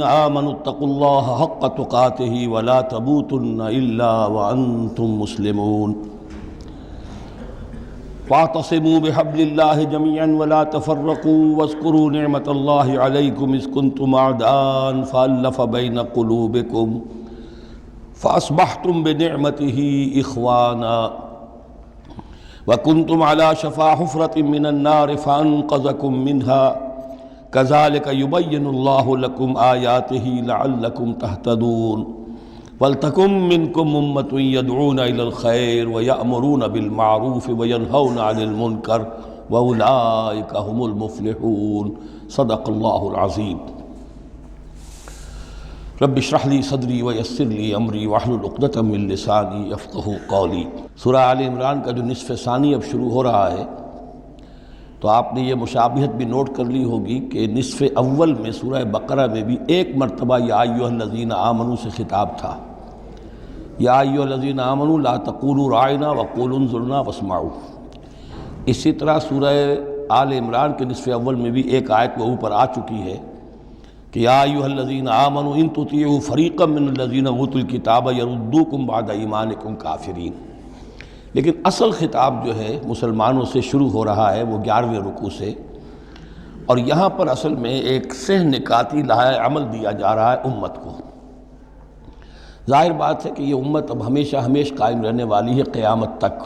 آمنوا اتقوا اللہ حق تقاتہ ولا تموتن الا وانتم مسلمون واعتصموا بحبل اللہ جميعا ولا تفرقوا واذكروا نعمة اللہ علیکم اذ کنتم اعداء فألف بین قلوبکم فاصبحتم بنعمته اخوانا وکنتم على شفا حفرة من النار فانقذکم منها كذلك يبين الله لكم آياته لعلكم تهتدون ولتكن منكم أمة يدعون إلى الخير ويأمرون بالمعروف وينهون عن المنكر وأولئك هم المفلحون صدق الله العظيم رب اشرح لي صدري ويسر لي أمري واحلل عقدة من لساني يفقهوا قولي۔ سورہ آل عمران کا جو نصف ثانی اب شروع ہو رہا ہے تو آپ نے یہ مشابہت بھی نوٹ کر لی ہوگی کہ نصف اول میں سورہ بقرہ میں بھی ایک مرتبہ یا ایھا الذین آمنوا سے خطاب تھا، یا ایھا الذین آمنوا لا تقولوا راعنا وقولوا انظرنا واسمعوا۔ اسی طرح سورہ آل عمران کے نصف اول میں بھی ایک آیت وہ اوپر آ چکی ہے کہ یا ایھا الذین آمنوا ان تطیعوا فریقا من الذین اوتوا الکتاب یردوکم بعد ایمانکم کافرین۔ لیکن اصل خطاب جو ہے مسلمانوں سے شروع ہو رہا ہے وہ 11ویں رکوع سے، اور یہاں پر اصل میں ایک سہ نکاتی لائحہ عمل دیا جا رہا ہے امت کو۔ ظاہر بات ہے کہ یہ امت اب ہمیشہ قائم رہنے والی ہے قیامت تک،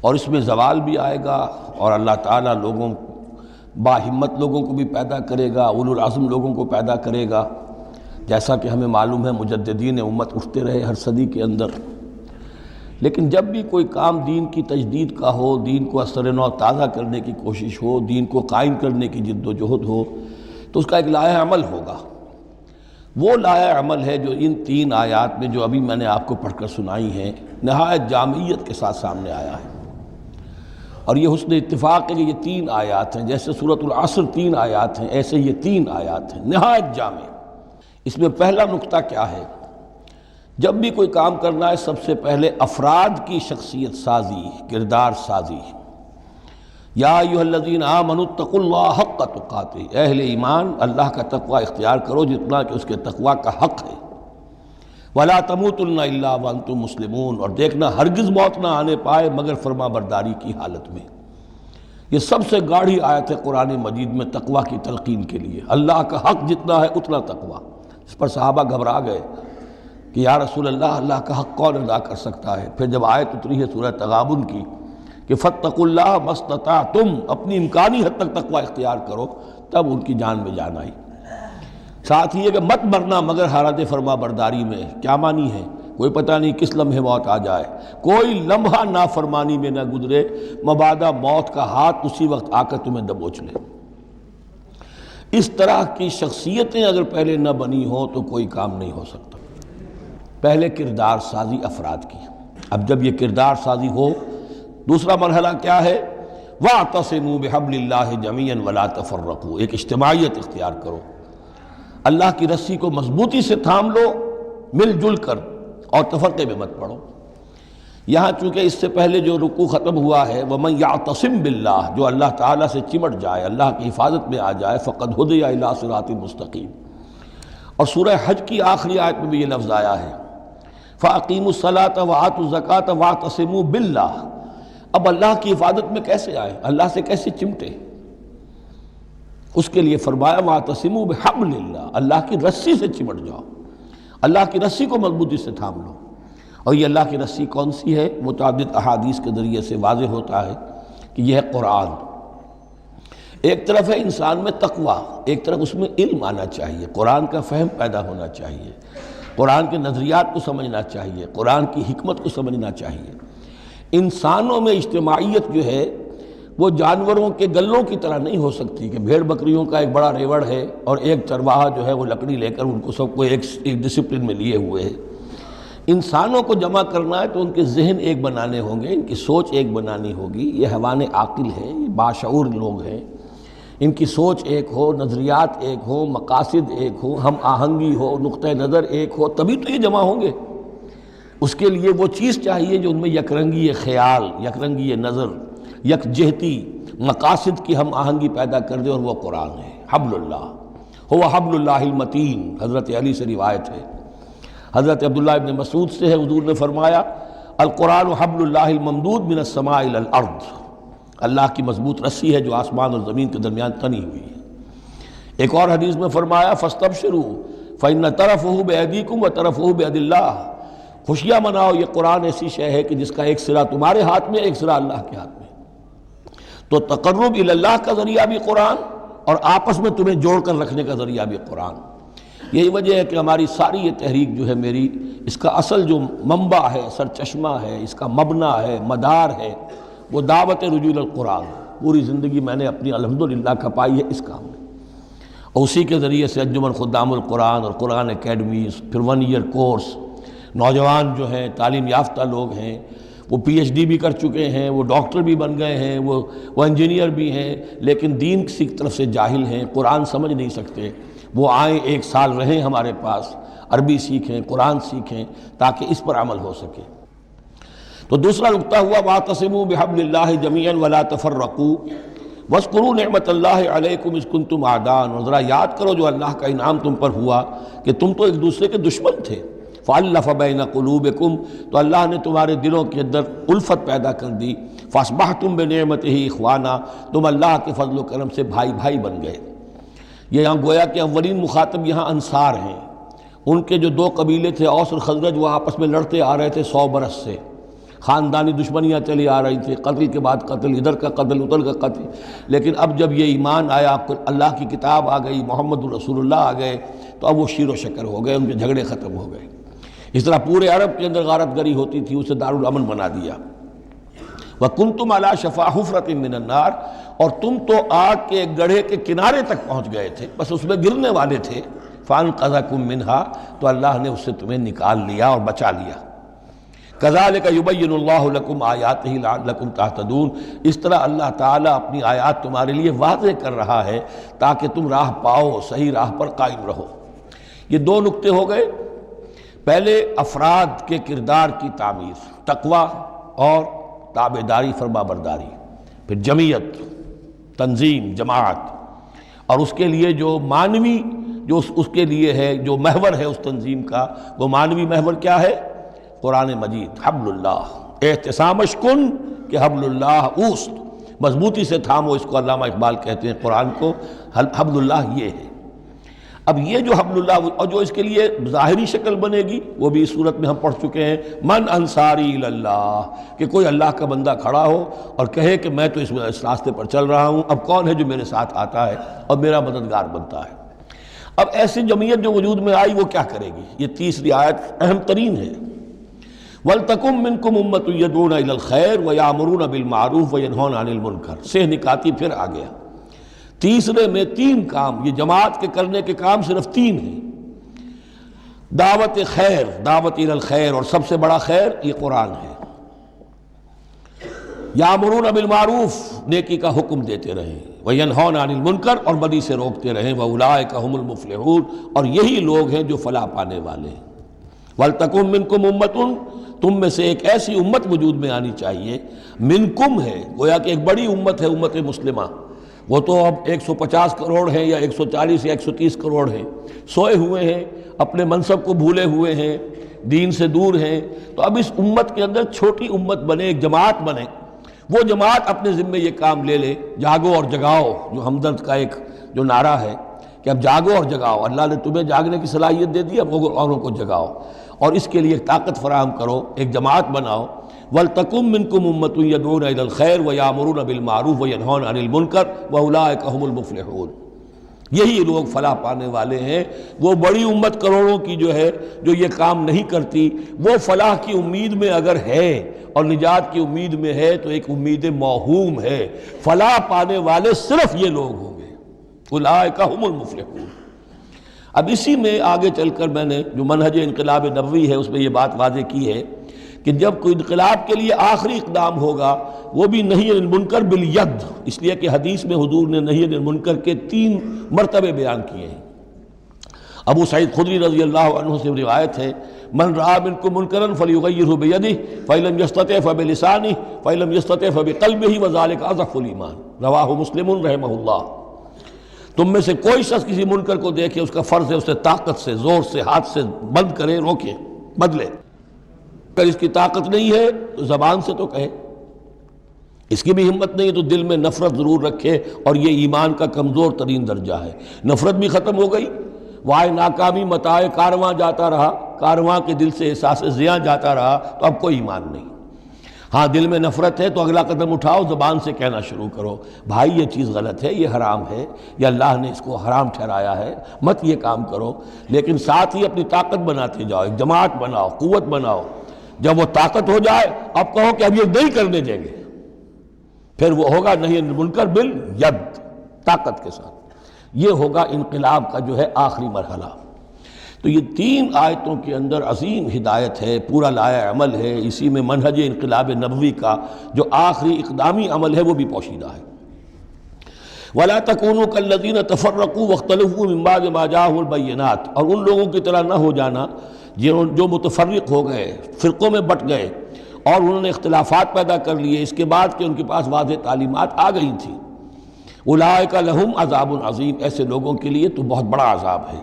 اور اس میں زوال بھی آئے گا، اور اللہ تعالیٰ لوگوں باہمت لوگوں کو بھی پیدا کرے گا، اولو العزم لوگوں کو پیدا کرے گا، جیسا کہ ہمیں معلوم ہے مجددین امت اٹھتے رہے ہر صدی کے اندر۔ لیکن جب بھی کوئی کام دین کی تجدید کا ہو، دین کو اثر نو تازہ کرنے کی کوشش ہو، دین کو قائم کرنے کی جد و جہد ہو، تو اس کا ایک لائحہ عمل ہوگا۔ وہ لائحہ عمل ہے جو ان 3 آیات میں جو ابھی میں نے آپ کو پڑھ کر سنائی ہیں نہایت جامعیت کے ساتھ سامنے آیا ہے، اور یہ حسن اتفاق ہے کہ یہ 3 آیات ہیں، جیسے سورۃ العصر 3 آیات ہیں، ایسے یہ 3 آیات ہیں نہایت جامع۔ اس میں پہلا نقطہ کیا ہے؟ جب بھی کوئی کام کرنا ہے سب سے پہلے افراد کی شخصیت سازی، کردار سازی۔ یا ایھا الذین آمنوا اتقوا اللہ حق تقاتہ، اہل ایمان اللہ کا تقوی اختیار کرو جتنا کہ اس کے تقوی کا حق ہے۔ ولا تموتن الا وانتم مسلمون، اور دیکھنا ہرگز موت نہ آنے پائے مگر فرما برداری کی حالت میں۔ یہ سب سے گاڑھی آیت ہے قرآن مجید میں تقوی کی تلقین کے لیے۔ اللہ کا حق جتنا ہے اتنا تقوی۔ اس پر صحابہ گھبرا گئے کہ یا رسول اللہ، اللہ کا حق کون ادا کر سکتا ہے؟ پھر جب آیت اتری ہے سورہ تغابن کی کہ فاتقوا اللہ ما استطعتم، اپنی امکانی حد تک تقوی اختیار کرو، تب ان کی جان میں جان آئی۔ ساتھ ہی یہ کہ مت مرنا مگر حالت فرما برداری میں۔ کیا معنی ہے؟ کوئی پتہ نہیں کس لمحے موت آ جائے، کوئی لمحہ نافرمانی میں نہ گزرے، مبادا موت کا ہاتھ اسی وقت آ کر تمہیں دبوچ لے۔ اس طرح کی شخصیتیں اگر پہلے نہ بنی ہوں تو کوئی کام نہیں ہو سکتا۔ پہلے کردار سازی افراد کی۔ اب جب یہ کردار سازی ہو، دوسرا مرحلہ کیا ہے؟ وَاعْتَصِمُوا بِحَبْلِ اللَّهِ جَمِيعًا وَلَا تَفَرَّقُوا، ایک اجتماعیت اختیار کرو، اللہ کی رسی کو مضبوطی سے تھام لو، مل جل کر، اور تفرقے میں مت پڑو۔ یہاں چونکہ اس سے پہلے جو رکوع ختم ہوا ہے وَمَن يَعْتَصِم بِاللَّهِ، جو اللہ تعالیٰ سے چمٹ جائے، اللہ کی حفاظت میں آ جائے، فَقَدْ هُدِیَ إِلَىٰ صِرَاطٍ مُسْتَقِيمٍ۔ اور سورہ حج کی آخری آیت میں بھی یہ لفظ آیا ہے فَأَقِیمُوا الصَّلَاةَ وَآتُوا الزَّکَاةَ وَاعْتَصِمُوا بِاللَّهِ۔ اب اللہ کی حفاظت میں کیسے آئے؟ اللہ سے کیسے چمٹے؟ اس کے لیے فرمایا وَاعْتَصِمُوا بِحَبْلِ اللَّهِ، اللہ کی رسی سے چمٹ جاؤ، اللہ کی رسی کو مضبوطی سے تھام لو۔ اور یہ اللہ کی رسی کون سی ہے؟ متعدد احادیث کے ذریعے سے واضح ہوتا ہے کہ یہ ہے قرآن۔ ایک طرف ہے انسان میں تقوی، ایک طرف اس میں علم آنا چاہیے، قرآن کا فہم پیدا ہونا چاہیے، قرآن کے نظریات کو سمجھنا چاہیے، قرآن کی حکمت کو سمجھنا چاہیے۔ انسانوں میں اجتماعیت جو ہے وہ جانوروں کے گلوں کی طرح نہیں ہو سکتی کہ بھیڑ بکریوں کا ایک بڑا ریوڑ ہے اور ایک چرواہا جو ہے وہ لکڑی لے کر ان کو سب کو ایک ڈسپلن میں لیے ہوئے ہے۔ انسانوں کو جمع کرنا ہے تو ان کے ذہن ایک بنانے ہوں گے، ان کی سوچ ایک بنانی ہوگی۔ یہ حیوان عاقل ہیں، یہ باشعور لوگ ہیں، ان کی سوچ ایک ہو، نظریات ایک ہو، مقاصد ایک ہو، ہم آہنگی ہو، نقطہ نظر ایک ہو، تبھی تو یہ جمع ہوں گے۔ اس کے لیے وہ چیز چاہیے جو ان میں یکرنگی خیال، یکرنگی نظر، یک جہتی مقاصد کی ہم آہنگی پیدا کر دے، اور وہ قرآن ہے، حبل اللہ۔ هو حبل اللہ المتین، حضرت علی سے روایت ہے۔ حضرت عبداللہ ابن مسعود سے ہے، حضور نے فرمایا القرآن حبل اللہ الممدود من السماء الی الارض، اللہ کی مضبوط رسی ہے جو آسمان اور زمین کے درمیان تنی ہوئی ہے۔ ایک اور حدیث میں فرمایا فاستبشروا فإن طرفه بأيديكم وطرفه بيد اللہ، خوشیاں مناؤ، یہ قرآن ایسی شے ہے کہ جس کا ایک سرا تمہارے ہاتھ میں، ایک سرا اللہ کے ہاتھ میں۔ تو تقرب الی اللہ کا ذریعہ بھی قرآن، اور آپس میں تمہیں جوڑ کر رکھنے کا ذریعہ بھی قرآن۔ یہی وجہ ہے کہ ہماری ساری یہ تحریک جو ہے میری، اس کا اصل جو منبع ہے، سرچشمہ ہے، اس کا مبنی ہے، مدار ہے، وہ دعوت رجوع القرآن۔ پوری زندگی میں نے اپنی الحمدللہ کھپائی ہے اس کام میں، اور اسی کے ذریعے سے انجمن خدام القرآن اور قرآن اکیڈمیز، پھر 1 ایئر کورس، نوجوان جو ہیں تعلیم یافتہ لوگ ہیں، وہ پی ایچ ڈی بھی کر چکے ہیں، وہ ڈاکٹر بھی بن گئے ہیں، وہ انجینئر بھی ہیں، لیکن دین کی طرف سے جاہل ہیں، قرآن سمجھ نہیں سکتے۔ وہ آئیں، 1 سال رہیں ہمارے پاس، عربی سیکھیں، قرآن سیکھیں، تاکہ اس پر عمل ہو سکے۔ تو دوسرا نقطہ ہوا واعتصموا بحبل اللہ جمیعا ولا تفرقوا واذکروا نعمت اللہ علیکم اذ کنتم اعداء، اور ذرا یاد کرو جو اللہ کا انعام تم پر ہوا کہ تم تو ایک دوسرے کے دشمن تھے۔ فَأَلَّفَ بَيْنَ قُلُوبِكُمْ، تو اللہ نے تمہارے دلوں کے اندر الفت پیدا کر دی۔ فَأَصْبَحْتُمْ بِنِعْمَتِهِ إِخْوَانًا، تم اللہ کے فضل و کرم سے بھائی بھائی بن گئے۔ یہ یہاں گویا کہ اولین مخاطب یہاں انصار ہیں۔ ان کے جو 2 قبیلے تھے اوس اور خزرج، وہ آپس میں لڑتے آ رہے تھے 100 برس سے، خاندانی دشمنیاں چلی آ رہی تھیں، قتل کے بعد قتل، ادھر کا قتل ادھر کا قتل۔ لیکن اب جب یہ ایمان آیا، اللہ کی کتاب آ گئی، محمد الرسول اللہ آ گئے، تو اب وہ شیر و شکر ہو گئے، ان کے جھگڑے ختم ہو گئے۔ اس طرح پورے عرب کے اندر غارت گری ہوتی تھی، اسے دارالامن بنا دیا۔ وَكُنْتُمْ عَلَىٰ شَفَا حُفْرَةٍ مِّنَ النَّارِ، اور تم تو آگ کے گڑھے کے کنارے تک پہنچ گئے تھے، بس اس میں گرنے والے تھے۔ فَأَنْقَذَكُم مِّنْهَا، تو اللہ نے اس سے تمہیں نکال لیا اور بچا لیا۔ كَذَلِكَ يُبَيِّنُ اللَّهُ لَكُمْ آيَاتِهِ لَعَلَّكُمْ تَهْتَدُونَ، اس طرح اللہ تعالیٰ اپنی آیات تمہارے لیے واضح کر رہا ہے تاکہ تم راہ پاؤ، صحیح راہ پر قائم رہو۔ یہ 2 نقطے ہو گئے۔ پہلے افراد کے کردار کی تعمیر، تقوی اور تابعداری، فرما برداری، پھر جمعیت، تنظیم، جماعت، اور اس کے لیے جو معنوی جو اس کے لیے ہے، جو محور ہے اس تنظیم کا، وہ معنوی محور کیا ہے؟ قرآن مجید، حبل اللہ، احتسامش کن کہ حبل اللہ اوست، مضبوطی سے تھامو، اس کو علامہ اقبال کہتے ہیں قرآن کو، حبل اللہ یہ ہے۔ اب یہ جو حبل اللہ، اور جو اس کے لیے ظاہری شکل بنے گی، وہ بھی اس صورت میں ہم پڑھ چکے ہیں، من انصاری اللہ، کہ کوئی اللہ کا بندہ کھڑا ہو اور کہے کہ میں تو اس راستے پر چل رہا ہوں، اب کون ہے جو میرے ساتھ آتا ہے اور میرا مددگار بنتا ہے۔ اب ایسی جمعیت جو وجود میں آئی، وہ کیا کرے گی؟ یہ تیسری آیت اہم ترین ہے۔ وَلْتَكُن مِّنكُمْ أُمَّةٌ يَدْعُونَ إِلَى الْخَيْرِ وَيَأْمُرُونَ بِالْمَعْرُوفِ وَيَنْهَوْنَ عَنِ الْمُنكَرِ، سے نکاتی پھر آ گیا۔ تیسرے میں 3 کام، یہ جماعت کے کرنے کے کام صرف 3 ہیں۔ دعوت خیر، دعوت الی الخیر، اور سب سے بڑا خیر یہ قرآن ہے۔ یامرون بالمعروف، نیکی کا حکم دیتے رہیں، وینہون عن المنکر، اور بدی سے روکتے رہیں، واولئک ھم المفلحون، اور یہی لوگ ہیں جو فلاح پانے والے ہیں۔ ولتکن منکم امۃ، تم میں سے ایک ایسی امت وجود میں آنی چاہیے۔ منکم ہے، گویا کہ ایک بڑی امت ہے، امت مسلمہ۔ وہ تو اب 150 کروڑ ہیں یا 140 یا 130 کروڑ ہیں، سوئے ہوئے ہیں، اپنے منصب کو بھولے ہوئے ہیں، دین سے دور ہیں۔ تو اب اس امت کے اندر چھوٹی امت بنے، ایک جماعت بنے، وہ جماعت اپنے ذمے یہ کام لے لے، جاگو اور جگاؤ، جو ہمدرد کا ایک جو نعرہ ہے کہ اب جاگو اور جگاؤ، اللہ نے تمہیں جاگنے کی صلاحیت دے دی، اب اوروں کو جگاؤ، اور اس کے لیے طاقت فراہم کرو، ایک جماعت بناؤ۔ وَلْتَكُن مِّنكُمْ أُمَّةٌ يَدْعُونَ إِلَى الْخَيْرِ وَيَأْمُرُونَ بِالْمَعْرُوفِ وَيَنْهَوْنَ عَنِ الْمُنكَرِ وَأُولَٰئِكَ هُمُ الْمُفْلِحُونَ، یہی لوگ فلاح پانے والے ہیں۔ وہ بڑی امت کروڑوں کی جو ہے، جو یہ کام نہیں کرتی، وہ فلاح کی امید میں اگر ہے اور نجات کی امید میں ہے تو ایک امید موہوم ہے۔ فلاح پانے والے صرف یہ لوگ ہوں گے، اولئک ھم المفلحون۔ اب اسی میں آگے چل کر میں نے جو منہج انقلاب نبوی ہے اس میں یہ بات واضح کی ہے کہ جب کوئی انقلاب کے لیے آخری اقدام ہوگا، وہ بھی نہی عن المنکر بالید، اس لیے کہ حدیث میں حضور نے نہی عن المنکر کے 3 مرتبے بیان کیے ہیں۔ ابو سعید خدری رضی اللہ عنہ سے روایت ہے، من رأى منکم منکرا فلیغیرہ بیدہ فإن لم یستطع فبلسانہ فإن لم یستطع فبقلبہ وذلک اضعف الایمان، رواہ مسلم رحمہ اللہ۔ تم میں سے کوئی شخص کسی منکر کو دیکھے اس کا فرض ہے اسے طاقت سے، زور سے، ہاتھ سے بند کرے، روکے، بدلے۔ اگر اس کی طاقت نہیں ہے تو زبان سے تو کہے، اس کی بھی ہمت نہیں ہے تو دل میں نفرت ضرور رکھے، اور یہ ایمان کا کمزور ترین درجہ ہے۔ نفرت بھی ختم ہو گئی، وائے ناکامی متاع کارواں جاتا رہا، کارواں کے دل سے احساس زیاں جاتا رہا، تو اب کوئی ایمان نہیں۔ ہاں دل میں نفرت ہے تو اگلا قدم اٹھاؤ، زبان سے کہنا شروع کرو، بھائی یہ چیز غلط ہے، یہ حرام ہے، یا اللہ نے اس کو حرام ٹھہرایا ہے، مت یہ کام کرو۔ لیکن ساتھ ہی اپنی طاقت بناتے جاؤ، ایک جماعت بناؤ، قوت بناؤ۔ جب وہ طاقت ہو جائے اب کہو کہ اب یہ نہیں کرنے دیں گے، پھر وہ ہوگا نہیں منکر بالید، طاقت کے ساتھ۔ یہ ہوگا انقلاب کا جو ہے آخری مرحلہ۔ تو یہ 3 آیتوں کے اندر عظیم ہدایت ہے، پورا لایا عمل ہے، اسی میں منہج انقلاب نبوی کا جو آخری اقدامی عمل ہے وہ بھی پوشیدہ ہے۔ وَلَا تَكُونُوا كَالَّذِينَ تَفَرَّقُوا وَاخْتَلَفُوا مِن بَعْدِ مَا جَاءَهُمُ الْبَيِّنَاتُ، اور ان لوگوں کی طرح نہ ہو جانا جو متفرق ہو گئے، فرقوں میں بٹ گئے، اور انہوں نے اختلافات پیدا کر لیے اس کے بعد کہ ان کے پاس واضح تعلیمات آ گئی تھیں۔ اولئک لہم عذاب عظیم، ایسے لوگوں کے لیے تو بہت بڑا عذاب ہے۔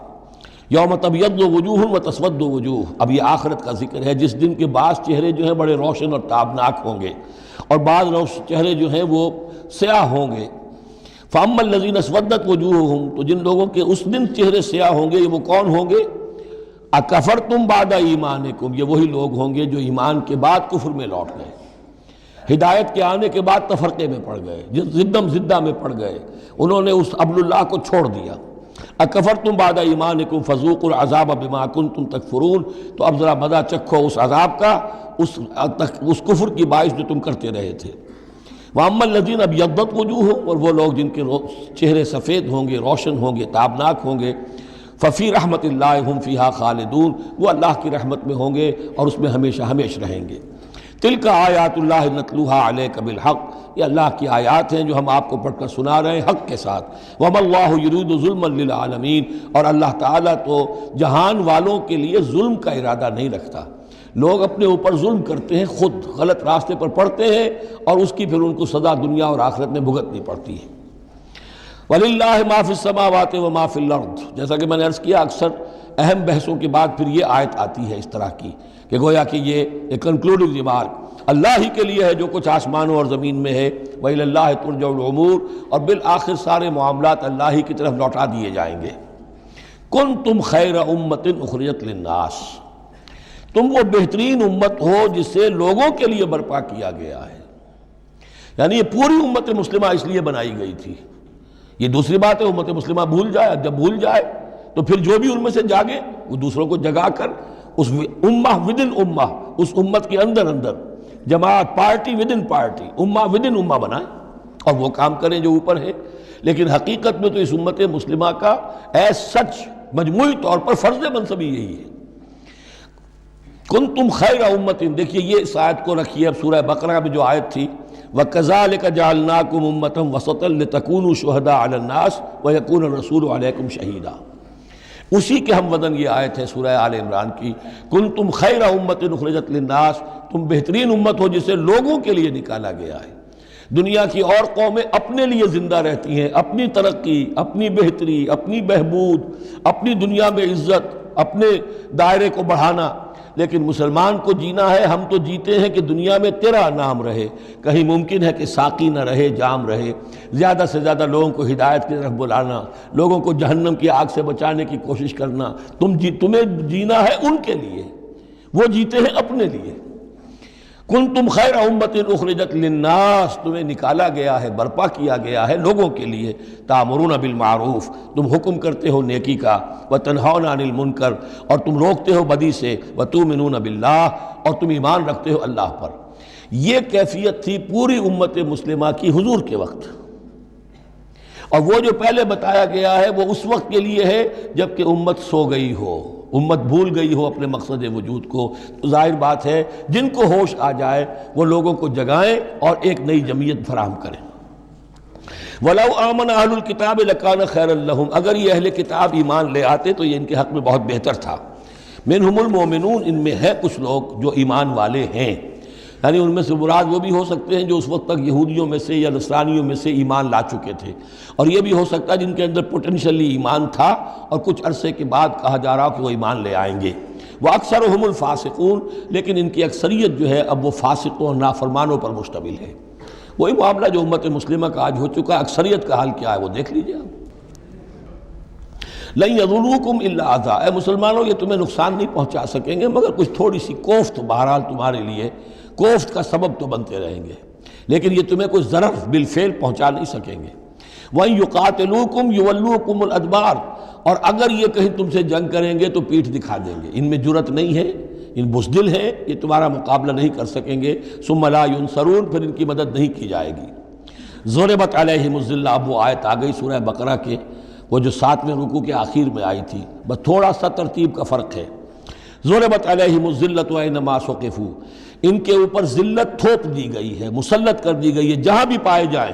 یوم تبیض وجوہ وتسود وجوہ، اب یہ آخرت کا ذکر ہے جس دن کے بعض چہرے جو ہیں بڑے روشن اور تابناک ہوں گے، اور بعض چہرے جو ہیں وہ سیاہ ہوں گے۔ فَأَمَّا الَّذِينَ اسْوَدَّتْ وُجُوهُهُمْ، تو جن لوگوں کے اس دن چہرے سیاہ ہوں گے، یہ وہ کون ہوں گے؟ اکفرتم بعد ایمانکم، یہ وہی لوگ ہوں گے جو ایمان کے بعد کفر میں لوٹ گئے، ہدایت کے آنے کے بعد تفرقے میں پڑ گئے، زدم زدہ میں پڑ گئے، انہوں نے اس عبد اللہ کو چھوڑ دیا۔ اکفرتم بعد ایمانکم فذوقوا العذاب بما کنتم تکفرون، تو اب ذرا مزہ چکھو اس عذاب کا، اس کفر کی باعث جو تم کرتے رہے تھے۔ وَأَمَّا الَّذِينَ ابْيَضَّتْ وُجُوهُهُمْ، اور وہ لوگ جن کے چہرے سفید ہوں گے، روشن ہوں گے، تابناک ہوں گے، ففی رحمت اللہ ہم فیہا خالدون، وہ اللہ کی رحمت میں ہوں گے اور اس میں ہمیشہ ہمیشہ رہیں گے۔ تلک آیات اللہ نتلوہا علیک بالحق، یہ اللہ کی آیات ہیں جو ہم آپ کو پڑھ کر سنا رہے ہیں حق کے ساتھ۔ وما اللہ یرید ظلما للعالمین، اور اللہ تعالیٰ تو جہان والوں کے لیے ظلم کا ارادہ نہیں رکھتا۔ لوگ اپنے اوپر ظلم کرتے ہیں، خود غلط راستے پر پڑتے ہیں، اور اس کی پھر ان کو سزا دنیا اور آخرت میں بھگتنی پڑتی ہے۔ وَلِلَّهِ مَا فِي السَّمَاوَاتِ وَمَا فِي الْأَرْضِ، جیسا کہ میں نے عرض کیا اکثر اہم بحثوں کے بعد پھر یہ آیت آتی ہے اس طرح کی کہ گویا کہ یہ ایک کنکلوڈنگ ریمارک، اللہ ہی کے لیے ہے جو کچھ آسمانوں اور زمین میں ہے، وَإِلَى اللَّهِ تُرْجَعُ الْأُمُورُ، اور بالآخر سارے معاملات اللہ ہی کی طرف لوٹا دیے جائیں گے۔ كُنْتُمْ خَيْرَ أُمَّةٍ أُخْرِجَتْ لِلنَّاسِ، تم وہ بہترین امت ہو جسے لوگوں کے لیے برپا کیا گیا ہے، یعنی یہ پوری امت مسلمہ اس لیے بنائی گئی تھی۔ یہ دوسری بات ہے امت مسلمہ بھول جائے، جب بھول جائے تو پھر جو بھی ان میں سے جاگے وہ دوسروں کو جگا کر اس امہ ودن امہ، اس امت کے اندر جماعت، پارٹی ودن پارٹی، امہ ودن امہ بنائیں اور وہ کام کریں جو اوپر ہے۔ لیکن حقیقت میں تو اس امت مسلمہ کا ایز سچ مجموعی طور پر فرض منصبی یہی ہے۔ کنتم خیر امت، دیکھیے یہ اس آیت کو رکھیے اب سورہ بقرہ میں جو آیت تھی، وَكَذَلِكَ جَعَلْنَاكُمْ أُمَّةً وَسَطًا لِتَكُونُوا شُهَدَاءَ عَلَى النَّاسِ وَيَكُونَ الرَّسُولُ عَلَيْكُمْ شَهِيدًا، اسی کے ہم وزن یہ آیت ہے سورہ آل عمران کی، کنتم خیر امت اخرجت للناس، تم بہترین امت ہو جسے لوگوں کے لیے نکالا گیا ہے۔ دنیا کی اور قومیں اپنے لیے زندہ رہتی ہیں، اپنی ترقی، اپنی بہتری، اپنی بہبود، اپنی دنیا میں عزت، اپنے دائرے کو بڑھانا، لیکن مسلمان کو جینا ہے، ہم تو جیتے ہیں کہ دنیا میں تیرا نام رہے، کہیں ممکن ہے کہ ساقی نہ رہے، جام رہے، زیادہ سے زیادہ لوگوں کو ہدایت کی طرف بلانا، لوگوں کو جہنم کی آگ سے بچانے کی کوشش کرنا۔ تمہیں جینا ہے ان کے لیے، وہ جیتے ہیں اپنے لیے۔ کنتم خیر امت اخرجت للناس، تمہیں نکالا گیا ہے، برپا کیا گیا ہے لوگوں کے لیے۔ تامرون بالمعروف، تم حکم کرتے ہو نیکی کا، وتنہون عن المنکر، اور تم روکتے ہو بدی سے، وتؤمنون باللہ، اور تم ایمان رکھتے ہو اللہ پر۔ یہ کیفیت تھی پوری امت مسلمہ کی حضور کے وقت، اور وہ جو پہلے بتایا گیا ہے وہ اس وقت کے لیے ہے جب کہ امت سو گئی ہو، امت بھول گئی ہو اپنے مقصد وجود کو۔ تو ظاہر بات ہے جن کو ہوش آ جائے وہ لوگوں کو جگائیں اور ایک نئی جمعیت فراہم کریں۔ وَلَوْ آمَنَ أَهْلُ الْكِتَابِ لَكَانَ خَيْرًا لَهُمْ، اگر یہ اہل کتاب ایمان لے آتے تو یہ ان کے حق میں بہت بہتر تھا۔ مِنْهُمُ الْمُؤْمِنُونَ، ان میں ہے کچھ لوگ جو ایمان والے ہیں، یعنی ان میں سے مراد وہ بھی ہو سکتے ہیں جو اس وقت تک یہودیوں میں سے یا نصرانیوں میں سے ایمان لا چکے تھے، اور یہ بھی ہو سکتا ہے جن کے اندر پوٹینشلی ایمان تھا اور کچھ عرصے کے بعد کہا جا رہا کہ وہ ایمان لے آئیں گے۔ وَأَكْثَرُهُمُ الْفَاسِقُونَ، لیکن ان کی اکثریت جو ہے اب وہ فاسقوں اور نافرمانوں پر مشتمل ہے۔ وہی معاملہ جو امت مسلمہ کا آج ہو چکا ہے، اکثریت کا حال کیا ہے وہ دیکھ لیجیے آپ۔ لَن يَضُرُّوكُمْ إِلَّا أَذًى، اے مسلمانوں یہ تمہیں نقصان نہیں پہنچا سکیں گے مگر کچھ تھوڑی سی کوفت، بہرحال تمہارے لیے کوفت کا سبب تو بنتے رہیں گے، لیکن یہ تمہیں کوئی ضرر بالفعل پہنچا نہیں سکیں گے۔ وَإِن يُقَاتِلُوكُمْ يُوَلُّوكُمُ الْأَدْبَارَ، اور اگر یہ کہیں تم سے جنگ کریں گے تو پیٹھ دکھا دیں گے، ان میں جرأت نہیں ہے، ان بزدل ہیں، یہ تمہارا مقابلہ نہیں کر سکیں گے۔ ثُمَّ لَا يُنصَرُونَ، پھر ان کی مدد نہیں کی جائے گی۔ ضُرِبَتْ عَلَيْهِمُ الذِّلَّةُ، اب وہ آیت آ گئی سورہ بقرہ کے وہ جو 7ویں رکوع کے آخر میں آئی تھی، بس تھوڑا سا ترتیب کا فرق ہے۔ ضُرِبَتْ عَلَيْهِمُ الذِّلَّةُ أَيْنَمَا ثُقِفُوا، ان کے اوپر ذلت تھوپ دی گئی ہے، مسلط کر دی گئی ہے جہاں بھی پائے جائیں۔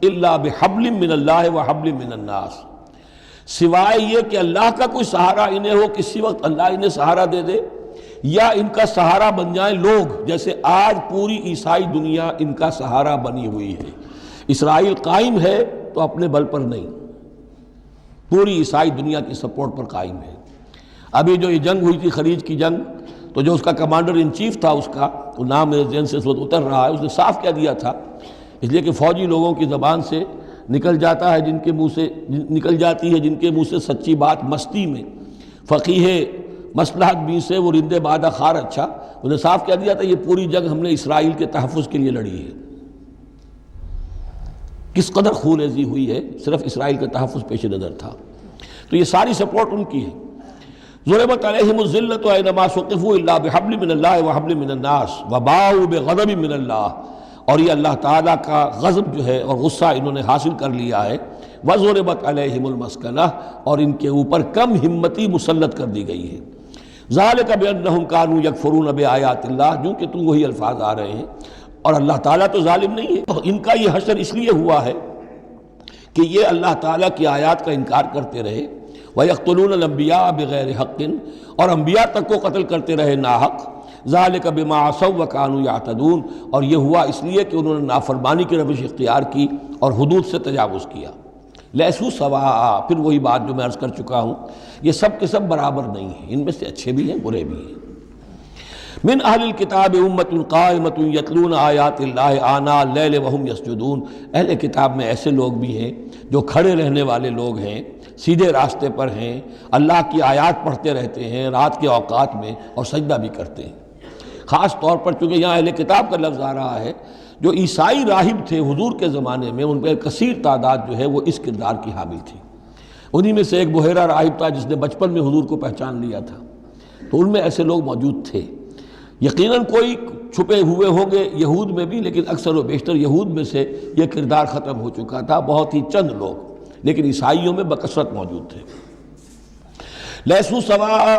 إِلَّا بِحَبْلٍ مِّنَ اللَّهِ وَحَبْلٍ مِّنَ النَّاسِ، سوائے یہ کہ اللہ کا کوئی سہارا انہیں ہو، کسی وقت اللہ انہیں سہارا دے دے، یا ان کا سہارا بن جائیں لوگ، جیسے آج پوری عیسائی دنیا ان کا سہارا بنی ہوئی ہے۔ اسرائیل قائم ہے تو اپنے بل پر نہیں، پوری عیسائی دنیا کی سپورٹ پر قائم ہے۔ ابھی جو یہ جنگ ہوئی تھی خلیج کی جنگ، تو جو اس کا کمانڈر ان چیف تھا، اس کا وہ نام میرے ذہن سے اس وقت اتر رہا ہے، اس نے صاف کہہ دیا تھا، اس لیے کہ فوجی لوگوں کی زبان سے نکل جاتا ہے، جن کے منہ سے نکل جاتی ہے، جن کے منہ سے سچی بات مستی میں، فقیہ مصلحت بھی سے وہ رندے بادہ خار اچھا، اس نے صاف کہہ دیا تھا یہ پوری جنگ ہم نے اسرائیل کے تحفظ کے لیے لڑی ہے۔ کس قدر خون ریزی ہوئی ہے، صرف اسرائیل کا تحفظ پیش نظر تھا، تو یہ ساری سپورٹ ان کی ہے۔ ضُرِبَتْ عَلَيْهِمُ الذِّلَّةُ أَيْنَمَا ثُقِفُوا إِلَّا بِحَبْلٍ مِّنَ اللَّهِ وَحَبْلٍ مِّنَ النَّاسِ وَبَاءُوا بِغَضَبٍ مِّنَ اللَّهِ، اور یہ اللہ تعالیٰ کا غضب جو ہے اور غصہ انہوں نے حاصل کر لیا ہے۔ وَضُرِبَتْ عَلَيْهِمُ الْمَسْكَنَةُ، اور ان کے اوپر کم ہمتی مسلط کر دی گئی ہے۔ ذَلِكَ بِأَنَّهُمْ كَانُوا يَكْفُرُونَ بِآيَاتِ اللَّهِ، جو کہ تو وہی الفاظ آ رہے ہیں، اور اللہ تعالیٰ تو ظالم نہیں ہے۔ ان کا یہ حشر اس لیے ہوا ہے کہ یہ اللہ تعالیٰ کی آیات کا انکار کرتے رہے، وَيَقْتُلُونَ الْأَنْبِيَاءَ بِغَيْرِ حَقٍّ، اور انبیاء تک کو قتل کرتے رہے ناحق۔ ذَلِكَ بِمَا عَصَوْا وَكَانُوا يَعْتَدُونَ، اور یہ ہوا اس لیے کہ انہوں نے نافرمانی کی روش اختیار کی اور حدود سے تجاوز کیا۔ لیسوا سواء، پھر وہی بات جو میں عرض کر چکا ہوں، یہ سب کے سب برابر نہیں ہیں، ان میں سے اچھے بھی ہیں برے بھی ہیں۔ من اہل الکتاب امۃ قائمۃ یتلون آیات اللہ آناء اللیل وہم یسجدون، اہل کتاب میں ایسے لوگ بھی ہیں جو کھڑے رہنے والے لوگ ہیں، سیدھے راستے پر ہیں، اللہ کی آیات پڑھتے رہتے ہیں رات کے اوقات میں اور سجدہ بھی کرتے ہیں۔ خاص طور پر چونکہ یہاں اہل کتاب کا لفظ آ رہا ہے، جو عیسائی راہب تھے حضور کے زمانے میں، ان پہ کثیر تعداد جو ہے وہ اس کردار کی حامل تھی۔ انہی میں سے ایک بحیرہ راہب تھا جس نے بچپن میں حضور کو پہچان لیا تھا، تو ان میں ایسے لوگ موجود تھے۔ یقیناً کوئی چھپے ہوئے ہوں گے یہود میں بھی، لیکن اکثر و بیشتر یہود میں سے یہ کردار ختم ہو چکا تھا، بہت ہی چند لوگ، لیکن عیسائیوں میں بکثرت موجود تھے۔ لیسوا سواء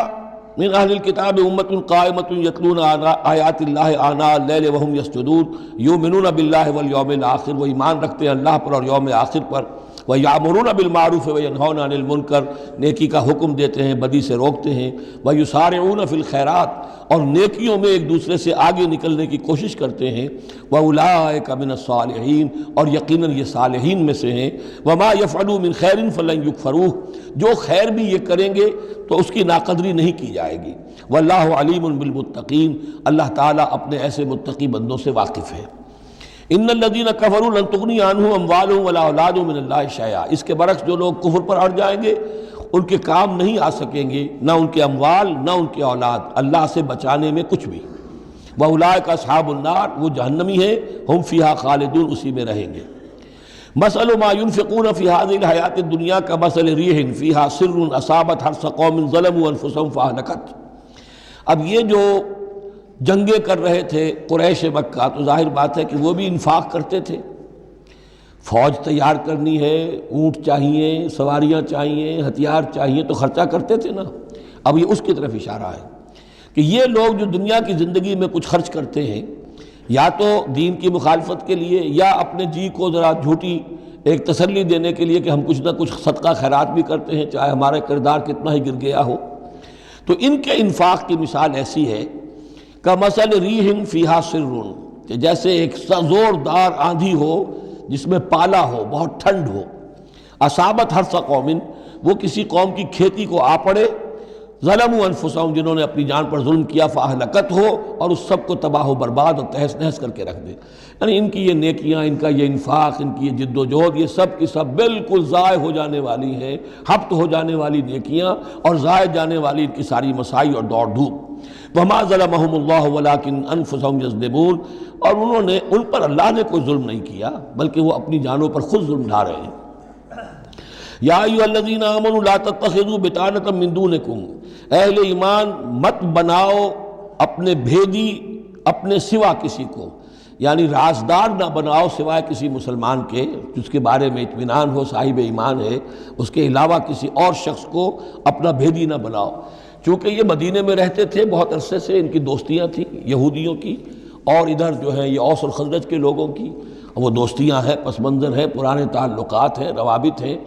من اہل الکتاب امۃ قائمۃ یتلون آیات اللہ آناء اللیل وہم یسجدون یؤمنون باللہ والیوم الآخر، وہ ایمان رکھتے ہیں اللہ پر اور یوم آخر پر، وَيَأْمُرُونَ بِالْمَعْرُوفِ وَيَنْهَوْنَ عَنِ الْمُنْكَرِ، نیکی کا حکم دیتے ہیں بدی سے روکتے ہیں، وَيُسَارِعُونَ فِي الْخَيْرَاتِ، اور نیکیوں میں ایک دوسرے سے آگے نکلنے کی کوشش کرتے ہیں، وَأُولَٰئِكَ مِنَ الصَّالِحِينَ، اور یقیناً یہ صالحین میں سے ہیں، وَمَا يَفْعَلُوا مِنْ خَيْرٍ فَلَنْ يُكْفَرُوهُ، جو خیر بھی یہ کریں گے تو اس کی ناقدری نہیں کی جائے گی۔ وَاللَّهُ عَلِيمٌ بِالْمُتَّقِينَ، اللہ تعالیٰ اپنے ایسے متقی بندوں سے واقف ہے۔ ان الذین کفروا لن تغنی عنہم اموالہم ولا اولادہم من اللہ شیئا، اس کے برعکس جو لوگ کفر پر اڑ جائیں گے ان کے کام نہیں آ سکیں گے، نہ ان کے اموال نہ ان کے اولاد، اللہ سے بچانے میں کچھ بھی۔ وَأُولَٰئِكَ أَصْحَابُ النَّارِ، وہ جہنمی ہیں، ہم فیہا خالدون، اسی میں رہیں گے۔ مثل ما ينفقون في هذه الحیات الدنیا كمثل ريح فيها سر اصابت حرث قوم ظلموا انفسهم فاهلكت۔ اب یہ جو جنگیں کر رہے تھے قریش مکہ، تو ظاہر بات ہے کہ وہ بھی انفاق کرتے تھے، فوج تیار کرنی ہے، اونٹ چاہیے، سواریاں چاہیے، ہتھیار چاہیے، تو خرچہ کرتے تھے نا۔ اب یہ اس کی طرف اشارہ ہے کہ یہ لوگ جو دنیا کی زندگی میں کچھ خرچ کرتے ہیں، یا تو دین کی مخالفت کے لیے، یا اپنے جی کو ذرا جھوٹی ایک تسلی دینے کے لیے کہ ہم کچھ نہ کچھ صدقہ خیرات بھی کرتے ہیں چاہے ہمارا کردار کتنا ہی گر گیا ہو، تو ان کے انفاق کی مثال ایسی ہے کمثل ریح فیہا سر، کہ جیسے ایک زوردار آندھی ہو جس میں پالا ہو، بہت ٹھنڈ ہو، اصابت حرث قوم، وہ کسی قوم کی کھیتی کو آ پڑے، ظلموا انفسہم، جنہوں نے اپنی جان پر ظلم کیا، فاہلکت ہو، اور اس سب کو تباہ و برباد اور تہس نہس کر کے رکھ دے۔ یعنی ان کی یہ نیکیاں، ان کا یہ انفاق، ان کی یہ جد و جہد، یہ سب کی سب بالکل ضائع ہو جانے والی ہیں، ہبط ہو جانے والی نیکیاں اور ضائع جانے والی ان کی ساری مساعی اور دوڑ دھوپ۔ وما ظلمهم اللہ ولکن انفسہم یظلمون، اور انہوں نے، ان پر اللہ نے کوئی ظلم نہیں کیا بلکہ وہ اپنی جانوں پر خود ظلم ڈھا رہے ہیں۔ یا ایھا الذین آمنوا لا تتخذوا بطانۃ من دونکم، اہل ایمان مت بناؤ اپنے بھیدی اپنے سوا کسی کو، یعنی رازدار نہ بناؤ سوائے کسی مسلمان کے جس کے بارے میں اطمینان ہو، صاحب ایمان ہے، اس کے علاوہ کسی اور شخص کو اپنا بھیدی نہ بناؤ۔ چونکہ یہ مدینے میں رہتے تھے بہت عرصے سے، ان کی دوستیاں تھیں یہودیوں کی، اور ادھر جو ہے یہ اوس اور خزرج کے لوگوں کی، وہ دوستیاں ہیں، پس منظر ہیں، پرانے تعلقات ہیں، روابط ہیں،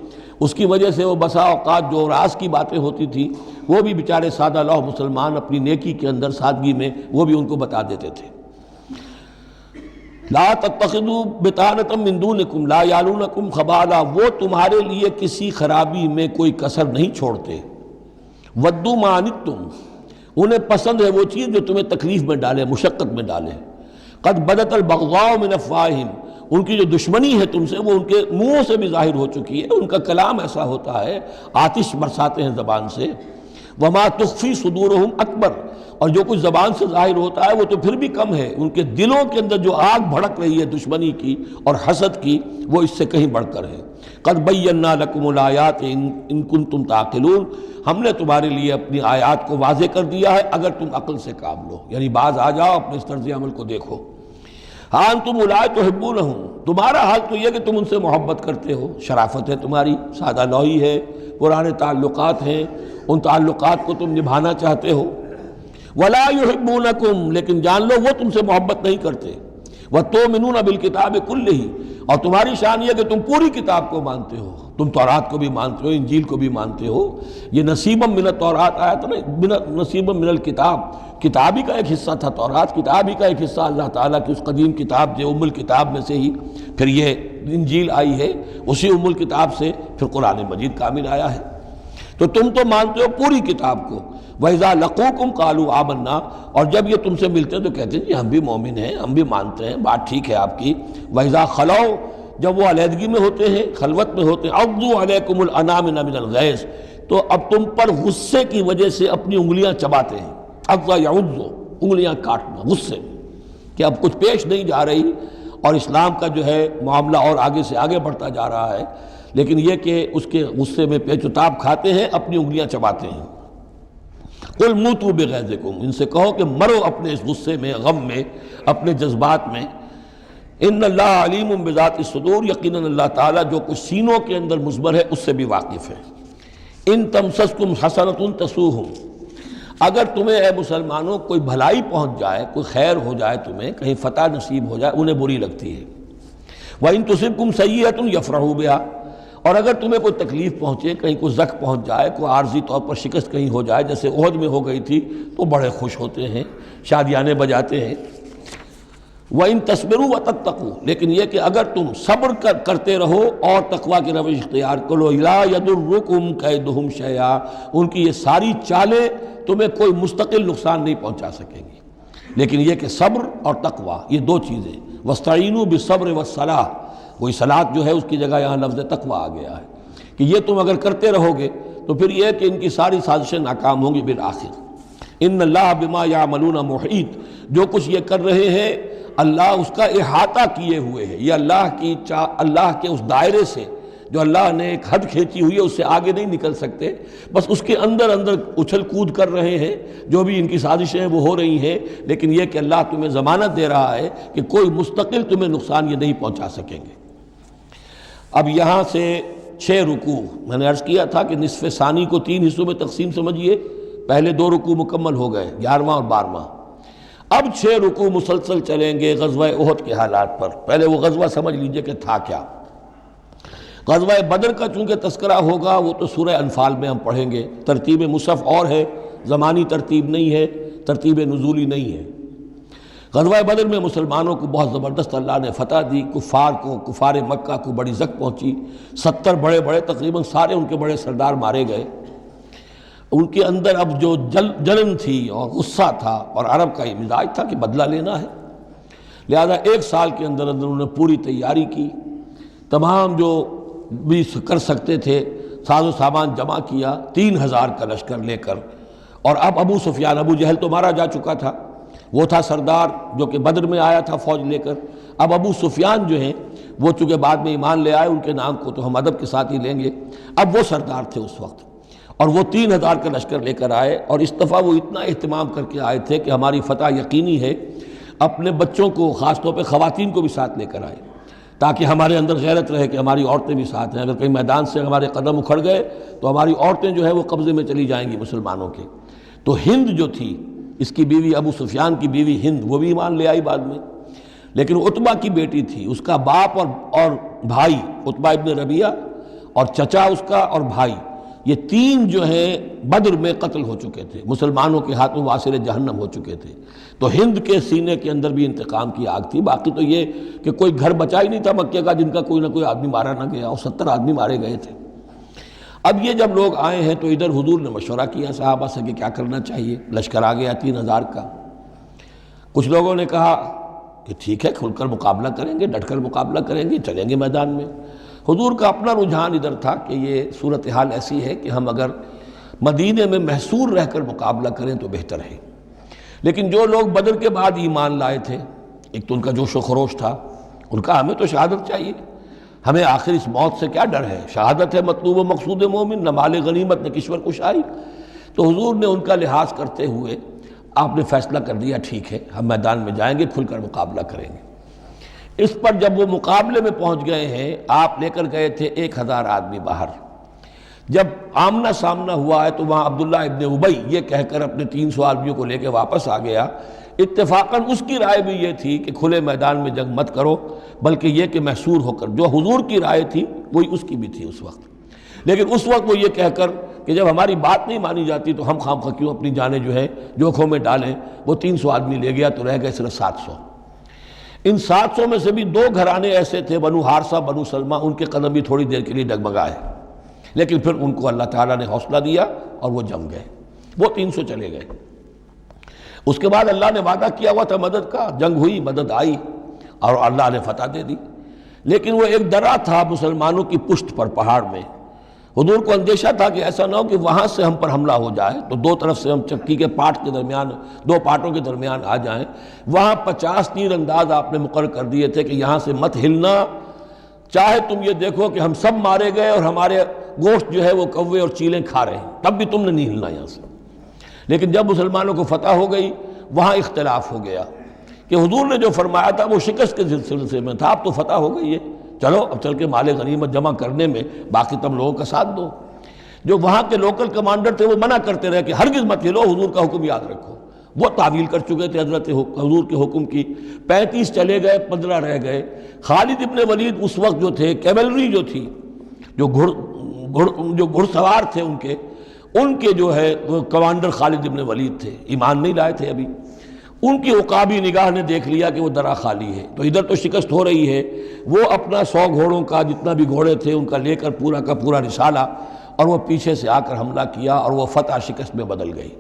اس کی وجہ سے وہ بسا اوقات جو راز کی باتیں ہوتی تھیں وہ بھی بیچارے سادہ لوح مسلمان اپنی نیکی کے اندر، سادگی میں، وہ بھی ان کو بتا دیتے تھے۔ لا تتخذوا بطانۃ من دونکم لا یعلونکم خبالا، وہ تمہارے لیے کسی خرابی میں کوئی کسر نہیں چھوڑتے۔ ودوا ما عنتم، انہیں پسند ہے وہ چیز جو تمہیں تکلیف میں ڈالے، مشقت میں ڈالے۔ قد بدت البغضاء من افواہہم، ان کی جو دشمنی ہے تم سے وہ ان کے منہوں سے بھی ظاہر ہو چکی ہے، ان کا کلام ایسا ہوتا ہے، آتش برساتے ہیں زبان سے۔ وما تخفی صدورہم اکبر، اور جو کچھ زبان سے ظاہر ہوتا ہے وہ تو پھر بھی کم ہے، ان کے دلوں کے اندر جو آگ بھڑک رہی ہے دشمنی کی اور حسد کی، وہ اس سے کہیں بڑھ کر ہے۔ قد بینا لکم الآیات ان کنتم تعقلون، ہم نے تمہارے لیے اپنی آیات کو واضح کر دیا ہے اگر تم عقل سے کام لو، یعنی باز آ جاؤ، اپنے اس طرز عمل کو دیکھو۔ ہاں انتم اولئک تحبونہم، تمہارا حال تو یہ کہ تم ان سے محبت کرتے ہو، شرافت ہے تمہاری، سادہ لوحی ہے، پرانے تعلقات ہیں، ان تعلقات کو تم نبھانا چاہتے ہو۔ ولا یحبونکم، لیکن جان لو وہ تم سے محبت نہیں کرتے۔ وتؤمنون بالکتاب کلہ، اور تمہاری شان یہ کہ تم پوری کتاب کو مانتے ہو، تم تورات کو بھی مانتے ہو، انجیل کو بھی مانتے ہو۔ یہ نصیبا من التورات آیا تھا نا، نصیبا من الکتاب، کتاب ہی کا ایک حصہ تھا تورات، کتاب ہی کا ایک حصہ اللہ تعالیٰ کی اس قدیم کتاب جو ام الکتاب میں سے ہی پھر یہ انجیل آئی ہے، اسی ام الکتاب سے پھر قرآن مجید کامل آیا ہے۔ تو تم تو مانتے ہو پوری کتاب کو۔ وَإِذَا لَقُوكُمْ قَالُوا آمَنَّا، اور جب یہ تم سے ملتے ہیں تو کہتے ہیں جی ہم بھی مومن ہیں، ہم بھی مانتے ہیں، بات ٹھیک ہے آپ کی۔ وَإِذَا خَلَوْا، جب وہ علیحدگی میں ہوتے ہیں، خلوت میں ہوتے ہیں، عَضُّوا عَلَيْكُمُ الْأَنَامِلَ مِنَ الْغَيْظِ، تو اب تم پر غصے کی وجہ سے اپنی انگلیاں چباتے ہیں۔ عَضَّ يَعُضُّ، انگلیاں کاٹنا غصے میں، کہ اب کچھ پیش نہیں جا رہی اور اسلام کا جو ہے معاملہ اور آگے سے آگے بڑھتا جا رہا ہے، لیکن یہ کہ اس کے غصے میں پیچ و تاب کھاتے ہیں، اپنی انگلیاں چباتے ہیں۔ قل موتوا بغیظکم، ان سے کہو کہ مرو اپنے اس غصے میں، غم میں، اپنے جذبات میں۔ ان اللہ علیم بذات الصدور، یقیناً اللہ تعالیٰ جو کچھ سینوں کے اندر مضمر ہے اس سے بھی واقف ہے۔ ان تمسسکم حسنۃ تسؤہم، اگر تمہیں اے مسلمانوں کوئی بھلائی پہنچ جائے، کوئی خیر ہو جائے، تمہیں کہیں فتح نصیب ہو جائے، انہیں بری لگتی ہے۔ وَإِن تُصِبْكُمْ سَیِّئَةٌ یفرحوا بِہَا، اور اگر تمہیں کوئی تکلیف پہنچے، کہیں کوئی زخم پہنچ جائے، کوئی عارضی طور پر شکست کہیں ہو جائے، جیسے احد میں ہو گئی تھی، تو بڑے خوش ہوتے ہیں، شادیانے بجاتے ہیں۔ وَإِن تَصْبِرُوا وَتَتَّقُوا، لیکن یہ کہ اگر تم صبر کرتے رہو اور تقویٰ کی روش اختیار کرو، لَا يَضُرُّكُمْ كَيْدُهُمْ شَيْئًا، ان کی یہ ساری چالیں تمہیں کوئی مستقل نقصان نہیں پہنچا سکیں گی، لیکن یہ کہ صبر اور تقویٰ یہ دو چیزیں۔ وَاسْتَعِینُوا بِالصَّبْرِ وَالصَّلَاةِ، وہی صلاۃ جو ہے اس کی جگہ یہاں لفظ تقویٰ آ گیا ہے کہ یہ تم اگر کرتے رہو گے تو پھر یہ کہ ان کی ساری سازشیں ناکام ہوں گی بالآخر۔ ان اللہ بما یعملون محیط، جو کچھ یہ کر رہے ہیں اللہ اس کا احاطہ کیے ہوئے ہے، یہ اللہ کے اس دائرے سے جو اللہ نے ایک حد کھینچی ہوئی ہے اس سے آگے نہیں نکل سکتے، بس اس کے اندر اندر اچھل کود کر رہے ہیں، جو بھی ان کی سازشیں وہ ہو رہی ہیں، لیکن یہ کہ اللہ تمہیں ضمانت دے رہا ہے کہ کوئی مستقل تمہیں نقصان یہ نہیں پہنچا سکیں گے۔ اب یہاں سے 6 رکوع، میں نے عرض کیا تھا کہ نصف ثانی کو 3 حصوں میں تقسیم سمجھیے، پہلے 2 رکوع مکمل ہو گئے، 11واں اور 12واں۔ اب 6 رکوع مسلسل چلیں گے غزوہ احد کے حالات پر۔ پہلے وہ غزوہ سمجھ لیجئے کہ تھا کیا۔ غزوہ بدر کا چونکہ تذکرہ ہوگا وہ تو سورہ انفال میں ہم پڑھیں گے، ترتیب مصحف اور ہے، زمانی ترتیب نہیں ہے، ترتیب نزولی نہیں ہے۔ غزوہ بدر میں مسلمانوں کو بہت زبردست اللہ نے فتح دی، کفار کو، کفار مکہ کو بڑی زک پہنچی، 70 بڑے بڑے تقریباً سارے ان کے بڑے سردار مارے گئے۔ ان کے اندر اب جو جلن تھی اور غصہ تھا، اور عرب کا یہ مزاج تھا کہ بدلہ لینا ہے، لہذا 1 سال کے اندر انہوں نے پوری تیاری کی، تمام جو بھی کر سکتے تھے ساز و سامان جمع کیا، 3000 کا لشکر لے کر۔ اور اب ابو سفیان، ابو جہل تو مارا جا چکا تھا، وہ تھا سردار جو کہ بدر میں آیا تھا فوج لے کر۔ اب ابو سفیان جو ہیں وہ چونکہ بعد میں ایمان لے آئے، ان کے نام کو تو ہم ادب کے ساتھ ہی لیں گے، اب وہ سردار تھے اس وقت، اور وہ 3000 کا لشکر لے کر آئے، اور اس دفعہ وہ اتنا اہتمام کر کے آئے تھے کہ ہماری فتح یقینی ہے، اپنے بچوں کو، خاص طور پہ خواتین کو بھی ساتھ لے کر آئے، تاکہ ہمارے اندر غیرت رہے کہ ہماری عورتیں بھی ساتھ ہیں، اگر کہیں میدان سے ہمارے قدم اکھڑ گئے تو ہماری عورتیں جو ہے وہ قبضے میں چلی جائیں گی مسلمانوں کے۔ تو ہند جو تھی، اس کی بیوی، ابو سفیان کی بیوی ہند، وہ بھی ایمان لے آئی بعد میں، لیکن عتبہ کی بیٹی تھی، اس کا باپ اور بھائی، عتبہ ابن ربیعہ اور چچا اس کا اور بھائی، یہ 3 جو ہیں بدر میں قتل ہو چکے تھے، مسلمانوں کے ہاتھوں واصل جہنم ہو چکے تھے۔ تو ہند کے سینے کے اندر بھی انتقام کی آگ تھی۔ باقی تو یہ کہ کوئی گھر بچا ہی نہیں تھا مکے کا جن کا کوئی نہ کوئی آدمی مارا نہ گیا، اور 70 آدمی مارے گئے تھے۔ اب یہ جب لوگ آئے ہیں تو ادھر حضور نے مشورہ کیا صحابہ سے کہ کیا کرنا چاہیے، لشکر آ گیا 3000 کا۔ کچھ لوگوں نے کہا کہ ٹھیک ہے، کھل کر مقابلہ کریں گے، ڈٹ کر مقابلہ کریں گے، چلیں گے میدان میں۔ حضور کا اپنا رجحان ادھر تھا کہ یہ صورتحال ایسی ہے کہ ہم اگر مدینے میں محصور رہ کر مقابلہ کریں تو بہتر ہے۔ لیکن جو لوگ بدر کے بعد ایمان لائے تھے، ایک تو ان کا جوش و خروش تھا، ان کا ہمیں تو شہادت چاہیے، ہمیں آخر اس موت سے کیا ڈر ہے، شہادت ہے مطلوب و مقصود مومن، نہ مال غنیمت نہ کشور کشائی۔ تو حضور نے ان کا لحاظ کرتے ہوئے آپ نے فیصلہ کر دیا ٹھیک ہے، ہم میدان میں جائیں گے، کھل کر مقابلہ کریں گے۔ اس پر جب وہ مقابلے میں پہنچ گئے ہیں، آپ لے کر گئے تھے 1000 آدمی باہر۔ جب آمنا سامنا ہوا ہے تو وہاں عبداللہ ابن ابی یہ کہہ کر اپنے 300 آدمیوں کو لے کے واپس آ گیا۔ اتفاقاً اس کی رائے بھی یہ تھی کہ کھلے میدان میں جنگ مت کرو، بلکہ یہ کہ محصور ہو کر، جو حضور کی رائے تھی وہی اس کی بھی تھی اس وقت۔ لیکن اس وقت وہ یہ کہہ کر کہ جب ہماری بات نہیں مانی جاتی تو ہم خام خواہ کیوں اپنی جانیں جو ہے جوکھوں میں ڈالیں، وہ 300 آدمی لے گیا تو رہ گئے صرف 700۔ ان 700 میں سے بھی 2 گھرانے ایسے تھے، بنو حارثہ بنو سلمہ، ان کے قدم بھی تھوڑی دیر کے لیے ڈگمگائے، لیکن پھر ان کو اللہ تعالیٰ نے حوصلہ دیا اور وہ جم گئے، وہ 300 چلے گئے۔ اس کے بعد اللہ نے وعدہ کیا ہوا تھا مدد کا، جنگ ہوئی، مدد آئی اور اللہ نے فتح دے دی۔ لیکن وہ ایک درہ تھا مسلمانوں کی پشت پر پہاڑ میں۔ حضور کو اندیشہ تھا کہ ایسا نہ ہو کہ وہاں سے ہم پر حملہ ہو جائے، تو 2 طرف سے ہم چکی کے پاٹ کے درمیان، 2 پاٹوں کے درمیان آ جائیں۔ وہاں 50 تیر انداز آپ نے مقرر کر دیے تھے کہ یہاں سے مت ہلنا، چاہے تم یہ دیکھو کہ ہم سب مارے گئے اور ہمارے گوشت جو ہے وہ کوے اور چیلیں کھا رہے ہیں، تب بھی تم نے نہیں ہلنا یہاں سے۔ لیکن جب مسلمانوں کو فتح ہو گئی، وہاں اختلاف ہو گیا کہ حضور نے جو فرمایا تھا وہ شکست کے سلسلے میں تھا، اب تو فتح ہو گئی ہے، چلو اب چل کے مال غنیمت جمع کرنے میں باقی تم لوگوں کا ساتھ دو۔ جو وہاں کے لوکل کمانڈر تھے وہ منع کرتے رہے کہ ہرگز مت ہلو، حضور کا حکم یاد رکھو۔ وہ تعویل کر چکے تھے حضرت حضور کے حکم کی۔ 35 چلے گئے، 15 رہ گئے۔ خالد ابن ولید اس وقت جو تھے، کیولری جو تھی، جو گھڑ سوار تھے ان کے جو ہے وہ کمانڈر خالد ابن ولید تھے، ایمان نہیں لائے تھے ابھی۔ ان کی عقابی نگاہ نے دیکھ لیا کہ وہ درہ خالی ہے، تو ادھر تو شکست ہو رہی ہے، وہ اپنا 100 گھوڑوں کا جتنا بھی گھوڑے تھے ان کا لے کر پورا کا پورا رسالہ، اور وہ پیچھے سے آ کر حملہ کیا اور وہ فتح شکست میں بدل گئی۔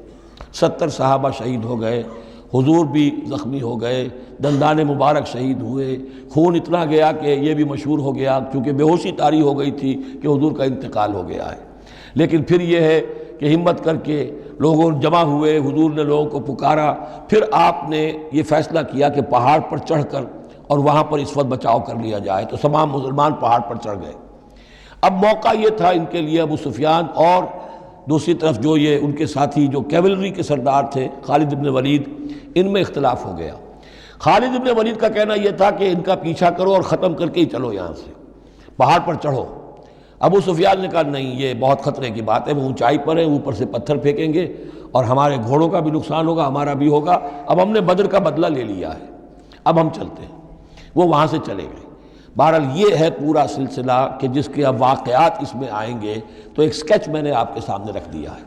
70 صحابہ شہید ہو گئے، حضور بھی زخمی ہو گئے، دندان مبارک شہید ہوئے، خون اتنا گیا کہ یہ بھی مشہور ہو گیا کیونکہ بے ہوشی طاری ہو گئی تھی کہ حضور کا انتقال ہو گیا ہے۔ لیکن پھر یہ ہے کہ ہمت کر کے لوگوں جمع ہوئے، حضور نے لوگوں کو پکارا، پھر آپ نے یہ فیصلہ کیا کہ پہاڑ پر چڑھ کر اور وہاں پر اس وقت بچاؤ کر لیا جائے، تو تمام مسلمان پہاڑ پر چڑھ گئے۔ اب موقع یہ تھا ان کے لیے، ابو سفیان اور دوسری طرف جو یہ ان کے ساتھی جو کیولری کے سردار تھے خالد ابن ولید، ان میں اختلاف ہو گیا۔ خالد ابن ولید کا کہنا یہ تھا کہ ان کا پیچھا کرو اور ختم کر کے ہی چلو، یہاں سے پہاڑ پر چڑھو۔ ابو سفیان نے کہا نہیں، یہ بہت خطرے کی بات ہے، وہ اونچائی پر ہے، اوپر سے پتھر پھینکیں گے اور ہمارے گھوڑوں کا بھی نقصان ہوگا، ہمارا بھی ہوگا، اب ہم نے بدر کا بدلہ لے لیا ہے، اب ہم چلتے ہیں۔ وہ وہاں سے چلے گئے۔ بہرحال یہ ہے پورا سلسلہ کہ جس کے اب واقعات اس میں آئیں گے، تو ایک سکیچ میں نے آپ کے سامنے رکھ دیا ہے۔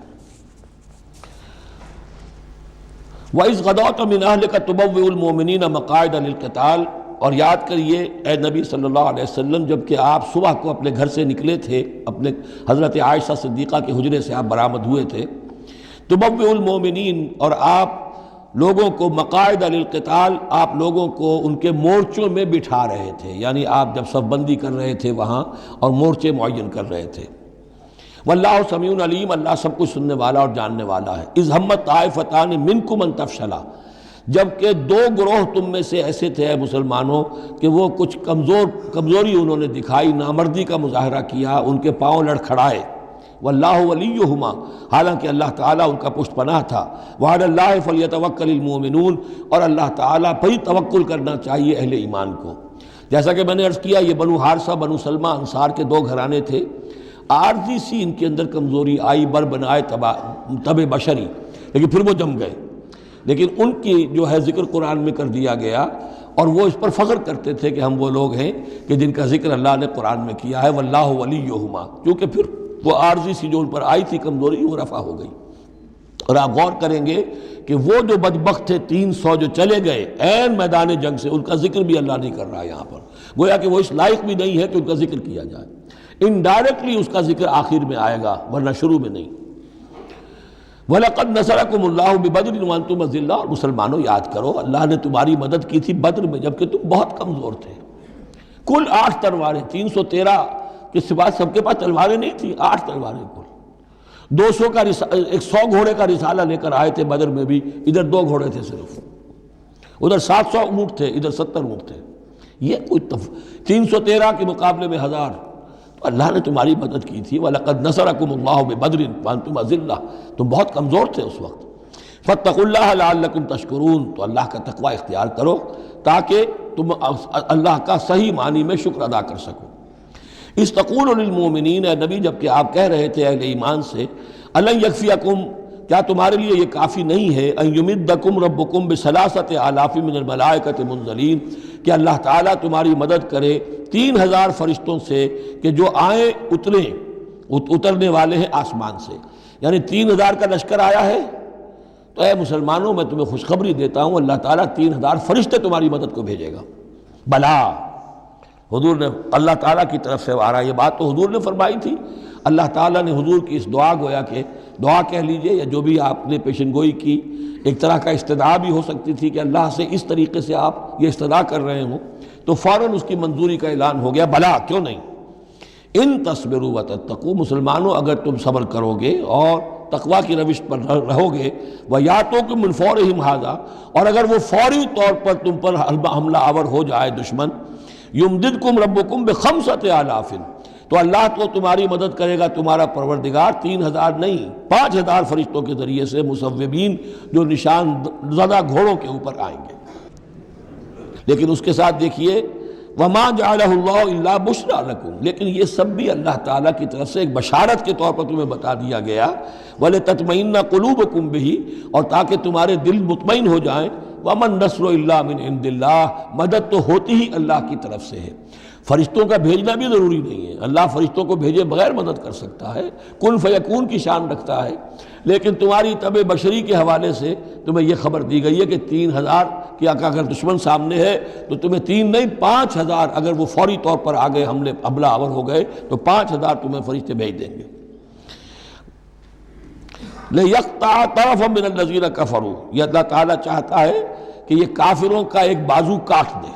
وَإِذْ غَدَوْتَ مِنْ أَهْلِكَ تُبَوِّئُ الْمُؤْمِنِينَ مَقَاعِدَ لِلْقِتَالِ، اور یاد کریے اے نبی صلی اللہ علیہ وسلم، جب کہ آپ صبح کو اپنے گھر سے نکلے تھے، اپنے حضرت عائشہ صدیقہ کے حجرے سے آپ برآمد ہوئے تھے، تُبَوِّئُ الْمُؤْمِنِينَ، اور آپ لوگوں کو مقاعد للقتال، آپ لوگوں کو ان کے مورچوں میں بٹھا رہے تھے، یعنی آپ جب صف بندی کر رہے تھے وہاں اور مورچے معین کر رہے تھے۔ واللہ سمیع علیم، اللہ سب کچھ سننے والا اور جاننے والا ہے۔ اذ ہمت طائفتان منکم ان تفشلا، جبکہ دو گروہ تم میں سے ایسے تھے اے مسلمانوں کہ وہ کچھ کمزوری انہوں نے دکھائی، نامردی کا مظاہرہ کیا، ان کے پاؤں لڑکھڑائے۔ واللہ ولیہما، حالانکہ اللہ تعالیٰ ان کا پشت پناہ تھا۔ وعلی اللہ فلیتوکل المؤمنون، اور اللہ تعالیٰ پر ہی توکل کرنا چاہیے اہل ایمان کو۔ جیسا کہ میں نے عرض کیا، یہ بنو حارثہ بنو سلمہ انصار کے دو گھرانے تھے، عارضی سی ان کے اندر کمزوری آئی، بر بنائے تب بشری، لیکن پھر وہ جم گئے، لیکن ان کی جو ہے ذکر قرآن میں کر دیا گیا، اور وہ اس پر فخر کرتے تھے کہ ہم وہ لوگ ہیں کہ جن کا ذکر اللہ نے قرآن میں کیا ہے، واللہ ولیہما، کیونکہ پھر وہ عارضی سی جو ان پر آئی تھی کمزوری وہ رفع ہو گئی۔ اور آپ غور کریں گے کہ وہ جو بدبخت تھے 300 جو چلے گئے عین میدان جنگ سے، ان کا ذکر بھی اللہ نہیں کر رہا یہاں پر، گویا کہ وہ اس لائق بھی نہیں ہے کہ ان کا ذکر کیا جائے، انڈائریکٹلی اس کا ذکر آخر میں آئے گا ورنہ شروع میں نہیں۔ وَلَقَدْ نَصَرَكُمُ اللَّهُ بِبَدْرٍ وَأَنْتُمْ أَذِلَّةٌ، اور مسلمانوں یاد کرو اللہ نے تمہاری مدد کی تھی بدر میں جبکہ تم بہت کمزور تھے۔ کل 8 تلواریں، 313 کے سوا سب کے پاس تلواریں نہیں تھیں، 8 تلواریں کل، 200 کا 100 گھوڑے کا رسالہ لے کر آئے تھے بدر میں بھی، ادھر 2 گھوڑے تھے صرف، ادھر 700 اونٹ تھے، ادھر 70 اونٹ تھے، یہ کوئی 313 کے مقابلے میں 1000، اللہ نے تمہاری مدد کی تھی۔ وَلَقَدْ نَصَرَكُمُ اللَّهُ بِبَدْرٍ وَأَنْتُمْ أَذِلَّةٌ، تم بہت کمزور تھے اس وقت۔ فَاتَّقُوا اللَّهَ لَعَلَّكُمْ تَشْكُرُونَ، تو اللہ کا تقوی اختیار کرو تاکہ تم اللہ کا صحیح معنی میں شکر ادا کر سکو۔ اِسْتَقُولُ لِلْمُؤْمِنِينَ، اے نبی جب کہ آپ کہہ رہے تھے اہل ایمان سے، أَلَنْ يَكْفِيَكُمْ، کیا تمہارے لیے یہ کافی نہیں ہے، أَنْ يُمِدَّكُمْ رَبُّكُمْ بِثَلَاثَةِ آلَافٍ مِّنَ الْمَلَائِكَةِ مُنزَلِينَ، کہ اللہ تعالیٰ تمہاری مدد کرے 3000 فرشتوں سے کہ جو آئیں اترنے والے ہیں آسمان سے، یعنی 3000 کا لشکر آیا ہے، تو اے مسلمانوں میں تمہیں خوشخبری دیتا ہوں اللہ تعالیٰ 3000 فرشتے تمہاری مدد کو بھیجے گا۔ بلا، حضور نے اللہ تعالیٰ کی طرف سے آ رہا، یہ بات تو حضور نے فرمائی تھی، اللہ تعالیٰ نے حضور کی اس دعا، گویا کہ دعا کہہ لیجئے یا جو بھی آپ نے پیشن گوئی کی، ایک طرح کا استدعا بھی ہو سکتی تھی کہ اللہ سے اس طریقے سے آپ یہ استدعا کر رہے ہوں، تو فوراً اس کی منظوری کا اعلان ہو گیا، بلا کیوں نہیں۔ ان تصبروا وتتقوا، مسلمانوں اگر تم صبر کرو گے اور تقوی کی روش پر رہو گے، وَيَأْتُوكُم مِّن فَوْرِهِمْ هَٰذَا، اور اگر وہ فوری طور پر تم پر حملہ آور ہو جائے دشمن، يُمْدِدْكُمْ رَبُّكُمْ بِخَمْسَةِ آلَافٍ، تو اللہ تو تمہاری مدد کرے گا تمہارا پروردگار 3000 نہیں 5000 فرشتوں کے ذریعے سے، مصوبین جو نشان زدہ گھوڑوں کے اوپر آئیں گے۔ لیکن اس کے ساتھ دیکھیے وَمَا جَعَلَهُ اللَّهُ إِلَّا بُشْرَىٰ لَكُمْ، لیکن یہ سب بھی اللہ تعالیٰ کی طرف سے ایک بشارت کے طور پر تمہیں بتا دیا گیا، وَلِتَطْمَئِنَّ قُلُوبُكُمْ بِهِ، اور تاکہ تمہارے دل مطمئن ہو جائیں، وَمَا النَّصْرُ إِلَّا مِنْ عِنْدِ اللَّهِ، مدد تو ہوتی ہی اللہ کی طرف سے ہے، فرشتوں کا بھیجنا بھی ضروری نہیں ہے، اللہ فرشتوں کو بھیجے بغیر مدد کر سکتا ہے، کن فیکون کی شان رکھتا ہے، لیکن تمہاری طبع بشری کے حوالے سے تمہیں یہ خبر دی گئی ہے کہ 3000 کی اگر دشمن سامنے ہے تو تمہیں 3 نہیں 5000، اگر وہ فوری طور پر آگے حملہ آور ہو گئے تو 5000 تمہیں فرشتے بھیج دیں گے۔ لِيَقْطَعَ طَرَفًا مِّنَ الَّذِينَ كَفَرُوا، یہ اللہ تعالیٰ چاہتا ہے کہ یہ کافروں کا ایک بازو کاٹ دے،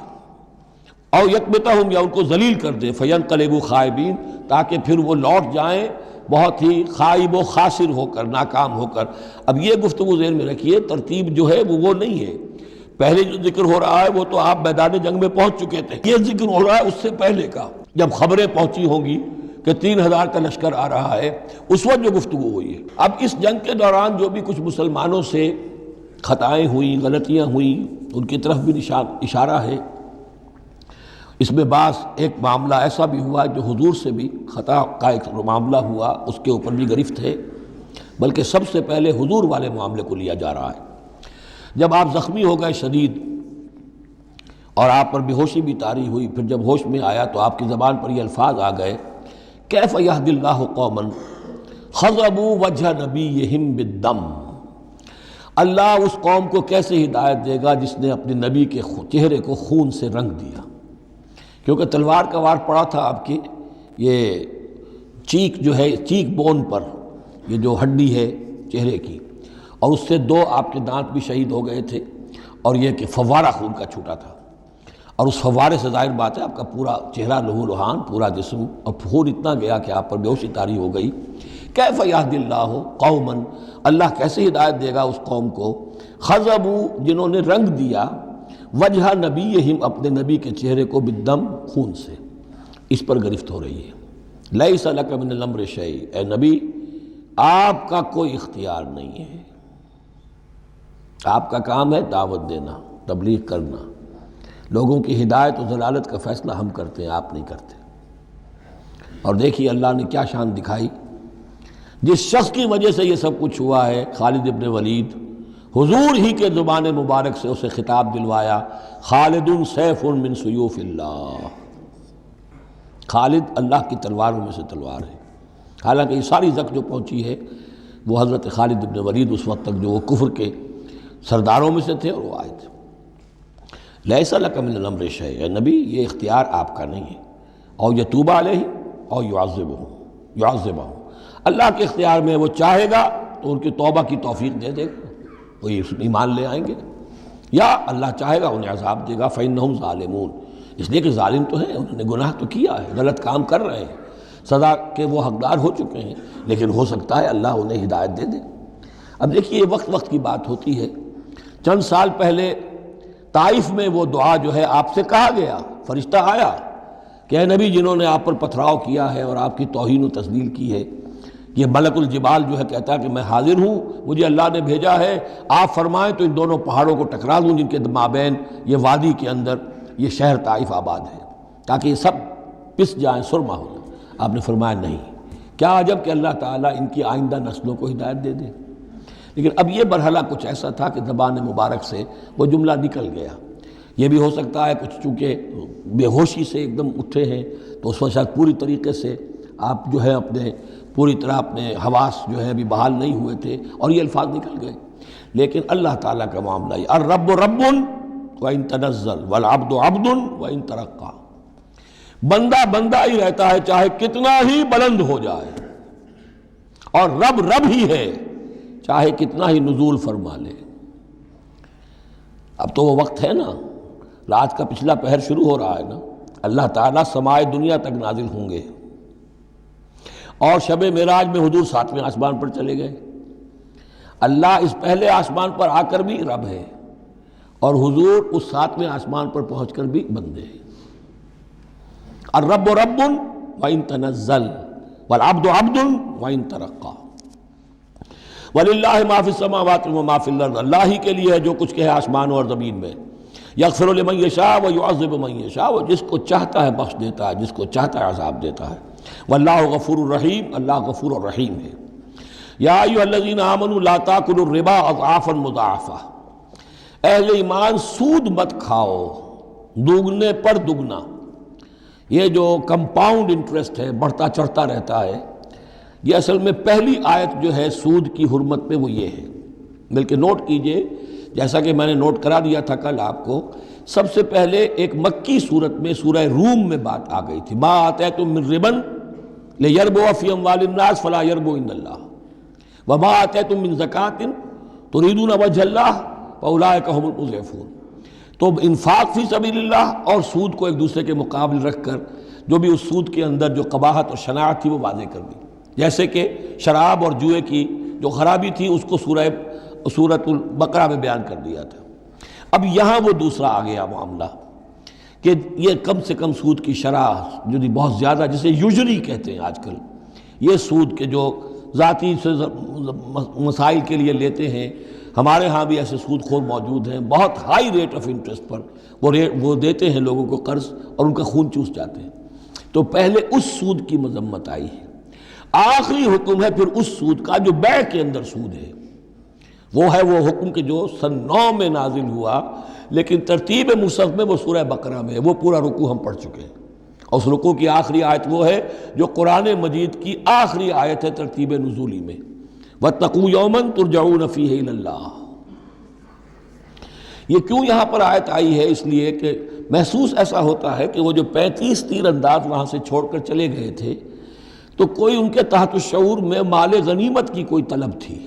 اور یکبتہم، یا ان کو ذلیل کر دے، فینقلبوا خائبین، تاکہ پھر وہ لوٹ جائیں بہت ہی خائب و خاسر ہو کر، ناکام ہو کر۔ اب یہ گفتگو ذہن میں رکھیے، ترتیب جو ہے وہ نہیں ہے، پہلے جو ذکر ہو رہا ہے وہ تو آپ میدان جنگ میں پہنچ چکے تھے، یہ ذکر ہو رہا ہے اس سے پہلے کا، جب خبریں پہنچی ہوں گی کہ 3000 کا لشکر آ رہا ہے، اس وقت جو گفتگو ہوئی ہے۔ اب اس جنگ کے دوران جو بھی کچھ مسلمانوں سے خطائیں ہوئیں، غلطیاں ہوئیں، ان کی طرف بھی اشارہ ہے۔ اس میں بعض ایک معاملہ ایسا بھی ہوا جو حضور سے بھی خطا کا ایک معاملہ ہوا، اس کے اوپر بھی گرفت ہے، بلکہ سب سے پہلے حضور والے معاملے کو لیا جا رہا ہے۔ جب آپ زخمی ہو گئے شدید اور آپ پر بے ہوشی بھی طاری ہوئی، پھر جب ہوش میں آیا تو آپ کی زبان پر یہ الفاظ آ گئے، کیف یہدی اللہ قوما خضبوا وجہ نبیہم بالدم، اللہ اس قوم کو کیسے ہدایت دے گا جس نے اپنے نبی کے چہرے کو خون سے رنگ دیا، کیونکہ تلوار کا وار پڑا تھا آپ کی یہ چیک جو ہے، چیک بون پر، یہ جو ہڈی ہے چہرے کی، اور اس سے 2 آپ کے دانت بھی شہید ہو گئے تھے، اور یہ کہ فوارہ خون کا چھوٹا تھا، اور اس فوارے سے ظاہر بات ہے آپ کا پورا چہرہ لہو لہان، پورا جسم، اور خون اتنا گیا کہ آپ پر بیہوشی طاری ہو گئی۔ کیف یہدی اللہ قوما، اللہ کیسے ہدایت دے گا اس قوم کو، خضبوا، جنہوں نے رنگ دیا، وجہ نبیہم، اپنے نبی کے چہرے کو، بالدم، خون سے، اس پر گرفت ہو رہی ہے۔ لیس لک من الامر شیء، اے نبی آپ کا کوئی اختیار نہیں ہے، آپ کا کام ہے دعوت دینا، تبلیغ کرنا، لوگوں کی ہدایت و ضلالت کا فیصلہ ہم کرتے ہیں، آپ نہیں کرتے۔ اور دیکھیے اللہ نے کیا شان دکھائی، جس شخص کی وجہ سے یہ سب کچھ ہوا ہے، خالد ابن ولید، حضور ہی کے زبان مبارک سے اسے خطاب دلوایا، خالد سیف من سیوف اللہ، خالد اللہ کی تلواروں میں سے تلوار ہے۔ حالانکہ یہ ساری زک جو پہنچی ہے وہ حضرت خالد ابن ولید اس وقت تک جو وہ کفر کے سرداروں میں سے تھے، اور وہ آئے تھے۔ لیس لک من الامر شیء، اے نبی یہ اختیار آپ کا نہیں ہے، او یتوب علیہم او یعذبہم، اللہ کے اختیار میں، وہ چاہے گا تو ان کی توبہ کی توفیق دے دے گا، وہ ایمان لے آئیں گے، یا اللہ چاہے گا انہیں عذاب دے گا، فإنہم ظالمون، اس لیے کہ ظالم تو ہیں، انہوں نے گناہ تو کیا ہے، غلط کام کر رہے ہیں، سزا کے وہ حقدار ہو چکے ہیں، لیکن ہو سکتا ہے اللہ انہیں ہدایت دے دے۔ اب دیکھیے یہ وقت کی بات ہوتی ہے، چند سال پہلے طائف میں وہ دعا جو ہے آپ سے کہا گیا، فرشتہ آیا کہ اے نبی جنہوں نے آپ پر پتھراؤ کیا ہے اور آپ کی توہین و تذلیل کی ہے، یہ ملک الجبال جو ہے کہتا ہے کہ میں حاضر ہوں، مجھے اللہ نے بھیجا ہے، آپ فرمائیں تو ان دونوں پہاڑوں کو ٹکرا دوں جن کے مابین یہ وادی کے اندر یہ شہر طائف آباد ہے، تاکہ یہ سب پس جائیں، سرما ہو جائیں۔ آپ نے فرمایا نہیں، کیا عجب کہ اللہ تعالیٰ ان کی آئندہ نسلوں کو ہدایت دے دے۔ لیکن اب یہ مرحلہ کچھ ایسا تھا کہ زبان مبارک سے وہ جملہ نکل گیا۔ یہ بھی ہو سکتا ہے کچھ چونکہ بے ہوشی سے ایک دم اٹھے ہیں تو اس وقت شاید پوری طریقے سے آپ جو ہے اپنے پوری طرح اپنے حواس جو ہے ابھی بحال نہیں ہوئے تھے اور یہ الفاظ نکل گئے۔ لیکن اللہ تعالیٰ کا معاملہ یہ الرب رب وَإِن تنزل والعبد عبد وَإِن ترقى، بندہ بندہ ہی رہتا ہے چاہے کتنا ہی بلند ہو جائے، اور رب رب ہی ہے چاہے کتنا ہی نزول فرما لے۔ اب تو وہ وقت ہے نا، رات کا پچھلا پہر شروع ہو رہا ہے نا، اللہ تعالیٰ سمائے دنیا تک نازل ہوں گے، اور شب معراج میں حضور 7ویں آسمان پر چلے گئے۔ اللہ اس پہلے آسمان پر آ کر بھی رب ہے، اور حضور اس 7ویں آسمان پر پہنچ کر بھی بندے ہیں۔ الرب رب وَإِن تنزل والعبد عبد وَإِن ترقى وَلِلَّهِ مَا فِي السَّمَاوَاتِ وَمَا فِي الْأَرْضِ، اللہ ہی کے لیے ہے جو کچھ کہ ہے آسمانوں اور زمین میں۔ یغفر لمن یشاء ویعذب من یشاء، وہ جس کو چاہتا ہے بخش دیتا ہے، جس کو چاہتا ہے عذاب دیتا ہے۔ واللہ غفور الرحیم، اللہ غفور الرحیم ہے۔ یا ایھا الذین آمنوا لا تاکلوا الربا اضعافا مضاعفہ، اہل ایمان سود مت کھاؤ دوگنے پر دگنا۔ یہ جو کمپاؤنڈ انٹرسٹ ہے، بڑھتا چڑھتا رہتا ہے، یہ اصل میں پہلی آیت جو ہے سود کی حرمت میں وہ یہ ہے۔ بلکہ نوٹ کیجئے، جیسا کہ میں نے نوٹ کرا دیا تھا کل آپ کو، سب سے پہلے ایک مکی صورت میں سورہ روم میں بات آ گئی تھی، ما آتیتم من ربا لیربو فی اموال الناس فلا یربو عند اللہ وما آتیتم من زکاۃ تریدون وجہ اللہ فاولئک هم المضعفون۔ تو انفاق فی سبیل اللہ اور سود کو ایک دوسرے کے مقابل رکھ کر جو بھی اس سود کے اندر جو قباحت اور شناعت تھی وہ واضح کر دی، جیسے کہ شراب اور جوئے کی جو خرابی تھی اس کو سورۃ البقرہ میں بیان کر دیا تھا۔ اب یہاں وہ دوسرا آ گیا معاملہ کہ یہ کم سے کم سود کی شرح جو بہت زیادہ، جسے یوجری کہتے ہیں آج کل، یہ سود کے جو ذاتی مسائل کے لیے لیتے ہیں، ہمارے ہاں بھی ایسے سود خور موجود ہیں، بہت ہائی ریٹ آف انٹرسٹ پر وہ دیتے ہیں لوگوں کو قرض اور ان کا خون چوس جاتے ہیں۔ تو پہلے اس سود کی مذمت آئی ہے، آخری حکم ہے پھر اس سود کا جو بیع کے اندر سود ہے، وہ ہے وہ حکم کہ جو سن 9 میں نازل ہوا، لیکن ترتیب مصحف میں وہ سورہ بقرہ میں ہے، وہ پورا رکوع ہم پڑھ چکے ہیں، اور اس رکوع کی آخری آیت وہ ہے جو قرآن مجید کی آخری آیت ہے ترتیب نزولی میں، وَاتَّقُوا يَوْمًا تُرْجَعُونَ فِيهِ إِلَى اللَّهِ۔ یہ کیوں یہاں پر آیت آئی ہے؟ اس لیے کہ محسوس ایسا ہوتا ہے کہ وہ جو 35 تیر انداز وہاں سے چھوڑ کر چلے گئے تھے تو کوئی ان کے تحت الشعور میں مال غنیمت کی کوئی طلب تھی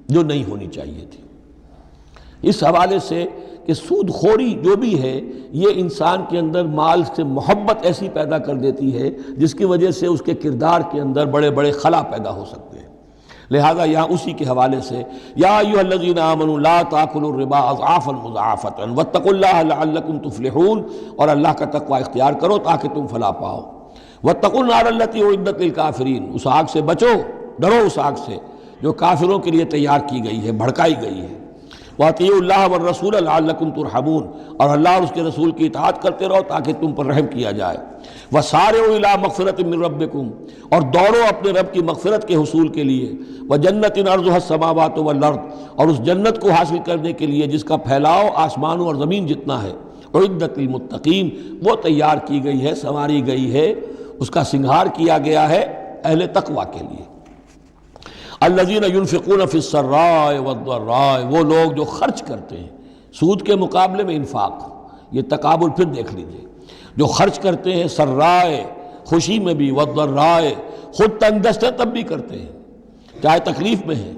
جو نہیں ہونی چاہیے تھی۔ اس حوالے سے کہ سود خوری جو بھی ہے یہ انسان کے اندر مال سے محبت ایسی پیدا کر دیتی ہے جس کی وجہ سے اس کے کردار کے اندر بڑے بڑے خلا پیدا ہو سکتے ہیں۔ لہذا یہاں اسی کے حوالے سے یا ایھا الذین آمنوا لا تاکلوا الربا اضعافا مضاعفۃ واتقوا اللہ لعلکم تفلحون، اور اللہ کا تقوی اختیار کرو تاکہ تم فلاح پاؤ۔ واتقوا النار التی اعدت للکافرین، اس آگ سے بچو، ڈرو اس آگ سے جو کافروں کے لیے تیار کی گئی ہے، بھڑکائی گئی ہے۔ وَأَطِیعُوا اللَّهَ وَالرَّسُولَ لَعَلَّکُمْ تُرْحَمُونَ، اور اللہ اور اس کے رسول کی اطاعت کرتے رہو تاکہ تم پر رحم کیا جائے۔ وَسَارِعُوا إِلَىٰ مَغْفِرَةٍ مِّن رَّبِّكُمْ، اور دوڑو اپنے رب کی مغفرت کے حصول کے لیے۔ وَجَنَّةٍ عَرْضُهَا السَّمَاوَاتُ وَالْأَرْضُ، اور اس جنت کو حاصل کرنے کے لیے جس کا پھیلاؤ آسمانوں اور زمین جتنا ہے۔ اعدت للمتقین، وہ تیار کی گئی ہے، سنواری گئی ہے، اس کا سنگھار کیا گیا ہے اہل تقوی کے لیے۔ الذین ينفقون فی السراء والضراء، وہ لوگ جو خرچ کرتے ہیں سود کے مقابلے میں انفاق، یہ تقابل پھر دیکھ لیجئے، جو خرچ کرتے ہیں سرائے خوشی میں بھی، والضراء خود تنگ دست ہیں تب بھی کرتے ہیں چاہے تکلیف میں ہیں،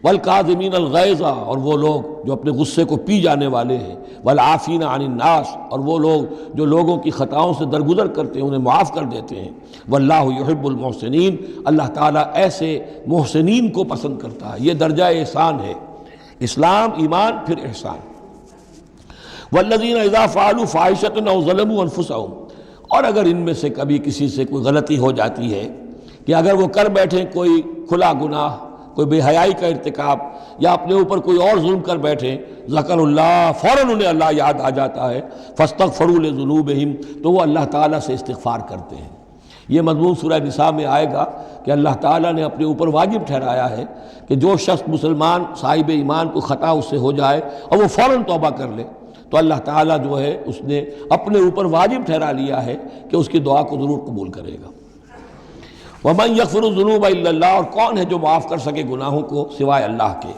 والکاظمین الغیظ، اور وہ لوگ جو اپنے غصے کو پی جانے والے ہیں، والعافین عن الناس، اور وہ لوگ جو لوگوں کی خطاؤں سے درگزر کرتے ہیں انہیں معاف کر دیتے ہیں۔ واللہ یحب المحسنین، اللہ تعالیٰ ایسے محسنین کو پسند کرتا ہے، یہ درجہ احسان ہے، اسلام، ایمان، پھر احسان۔ والذین اذا فعلوا فاحشۃ او ظلموا انفسهم، اور اگر ان میں سے کبھی کسی سے کوئی غلطی ہو جاتی ہے کہ اگر وہ کر بیٹھیں کوئی کھلا گناہ، کوئی بے حیائی کا ارتکاب، یا اپنے اوپر کوئی اور ظلم کر بیٹھیں، ذکر اللہ، فوراً انہیں اللہ یاد آ جاتا ہے، فاستغفروا لذنوبہم، تو وہ اللہ تعالیٰ سے استغفار کرتے ہیں۔ یہ مضمون سورہ نساء میں آئے گا کہ اللہ تعالیٰ نے اپنے اوپر واجب ٹھہرایا ہے کہ جو شخص مسلمان صاحب ایمان کو خطا اس سے ہو جائے اور وہ فوراً توبہ کر لے تو اللہ تعالیٰ جو ہے اس نے اپنے اوپر واجب ٹھہرا لیا ہے کہ اس کی دعا کو ضرور قبول کرے گا۔ وَمَن يَغْفِرُ الذُّنُوبَ إِلَّا اللَّهُ، اور کون ہے جو معاف کر سکے گناہوں کو سوائے اللہ کے۔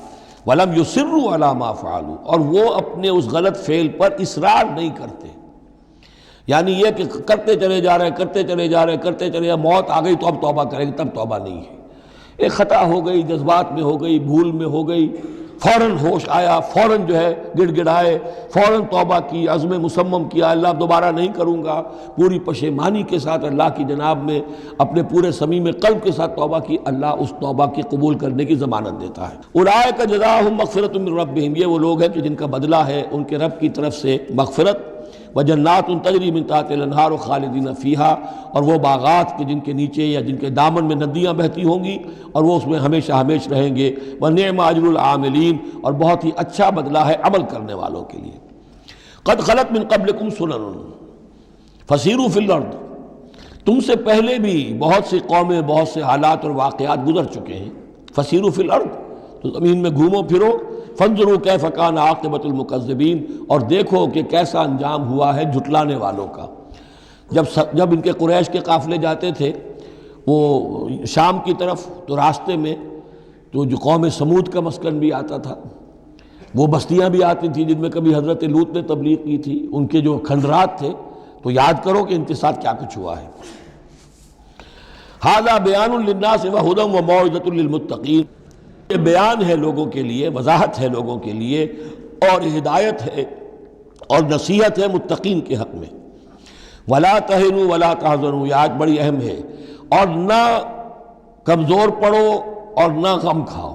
وَلَمْ يُصِرُّوا عَلَىٰ مَا فَعَلُوا، اور وہ اپنے اس غلط فعل پر اصرار نہیں کرتے، یعنی یہ کہ کرتے چلے جا رہے کرتے چلے جا رہے کرتے چلے جا، موت آ گئی تو اب توبہ کریں گے، تب توبہ نہیں ہے۔ ایک خطا ہو گئی، جذبات میں ہو گئی، بھول میں ہو گئی، فوراً ہوش آیا، فوراً جو ہے گڑ گڑائے، فوراً توبہ کی، عزم مصمم کیا اللہ دوبارہ نہیں کروں گا، پوری پشیمانی کے ساتھ اللہ کی جناب میں اپنے پورے صمیم قلب کے ساتھ توبہ کی، اللہ اس توبہ کی قبول کرنے کی ضمانت دیتا ہے۔ اولئک جزاؤہم مغفرۃ من ربہم، یہ وہ لوگ ہیں کہ جن کا بدلہ ہے ان کے رب کی طرف سے مغفرت، وجنات تجری من تحتہا الانہار خالدین فیہا، اور وہ باغات کہ جن کے نیچے یا جن کے دامن میں ندیاں بہتی ہوں گی اور وہ اس میں ہمیشہ ہمیش رہیں گے۔ ونعم اجر العاملین، اور بہت ہی اچھا بدلہ ہے عمل کرنے والوں کے لیے۔ قد خلت من قبلکم سنن فسیروا فی الارض، تم سے پہلے بھی بہت سی قومیں، بہت سے حالات اور واقعات گزر چکے ہیں۔ فسیروا فی الارض، تو زمین میں گھومو پھرو، فانظروا کیف کان عاقبۃ المکذبین، اور دیکھو کہ کیسا انجام ہوا ہے جھٹلانے والوں کا۔ جب ان کے قریش کے قافلے جاتے تھے وہ شام کی طرف تو راستے میں تو جو قوم سمود کا مسکن بھی آتا تھا، وہ بستیاں بھی آتی تھیں جن میں کبھی حضرت لوط نے تبلیغ کی تھی، ان کے جو کھنڈرات تھے، تو یاد کرو کہ ان کے ساتھ کیا کچھ ہوا ہے۔ ھذا بیان للناس وھدی وموعظۃ للمتقین، یہ بیان ہے لوگوں کے لیے، وضاحت ہے لوگوں کے لیے، اور ہدایت ہے اور نصیحت ہے متقین کے حق میں۔ ولا تہنوا ولا تحزنوا، یہ آج بڑی اہم ہے، اور نہ کمزور پڑو اور نہ غم کھاؤ۔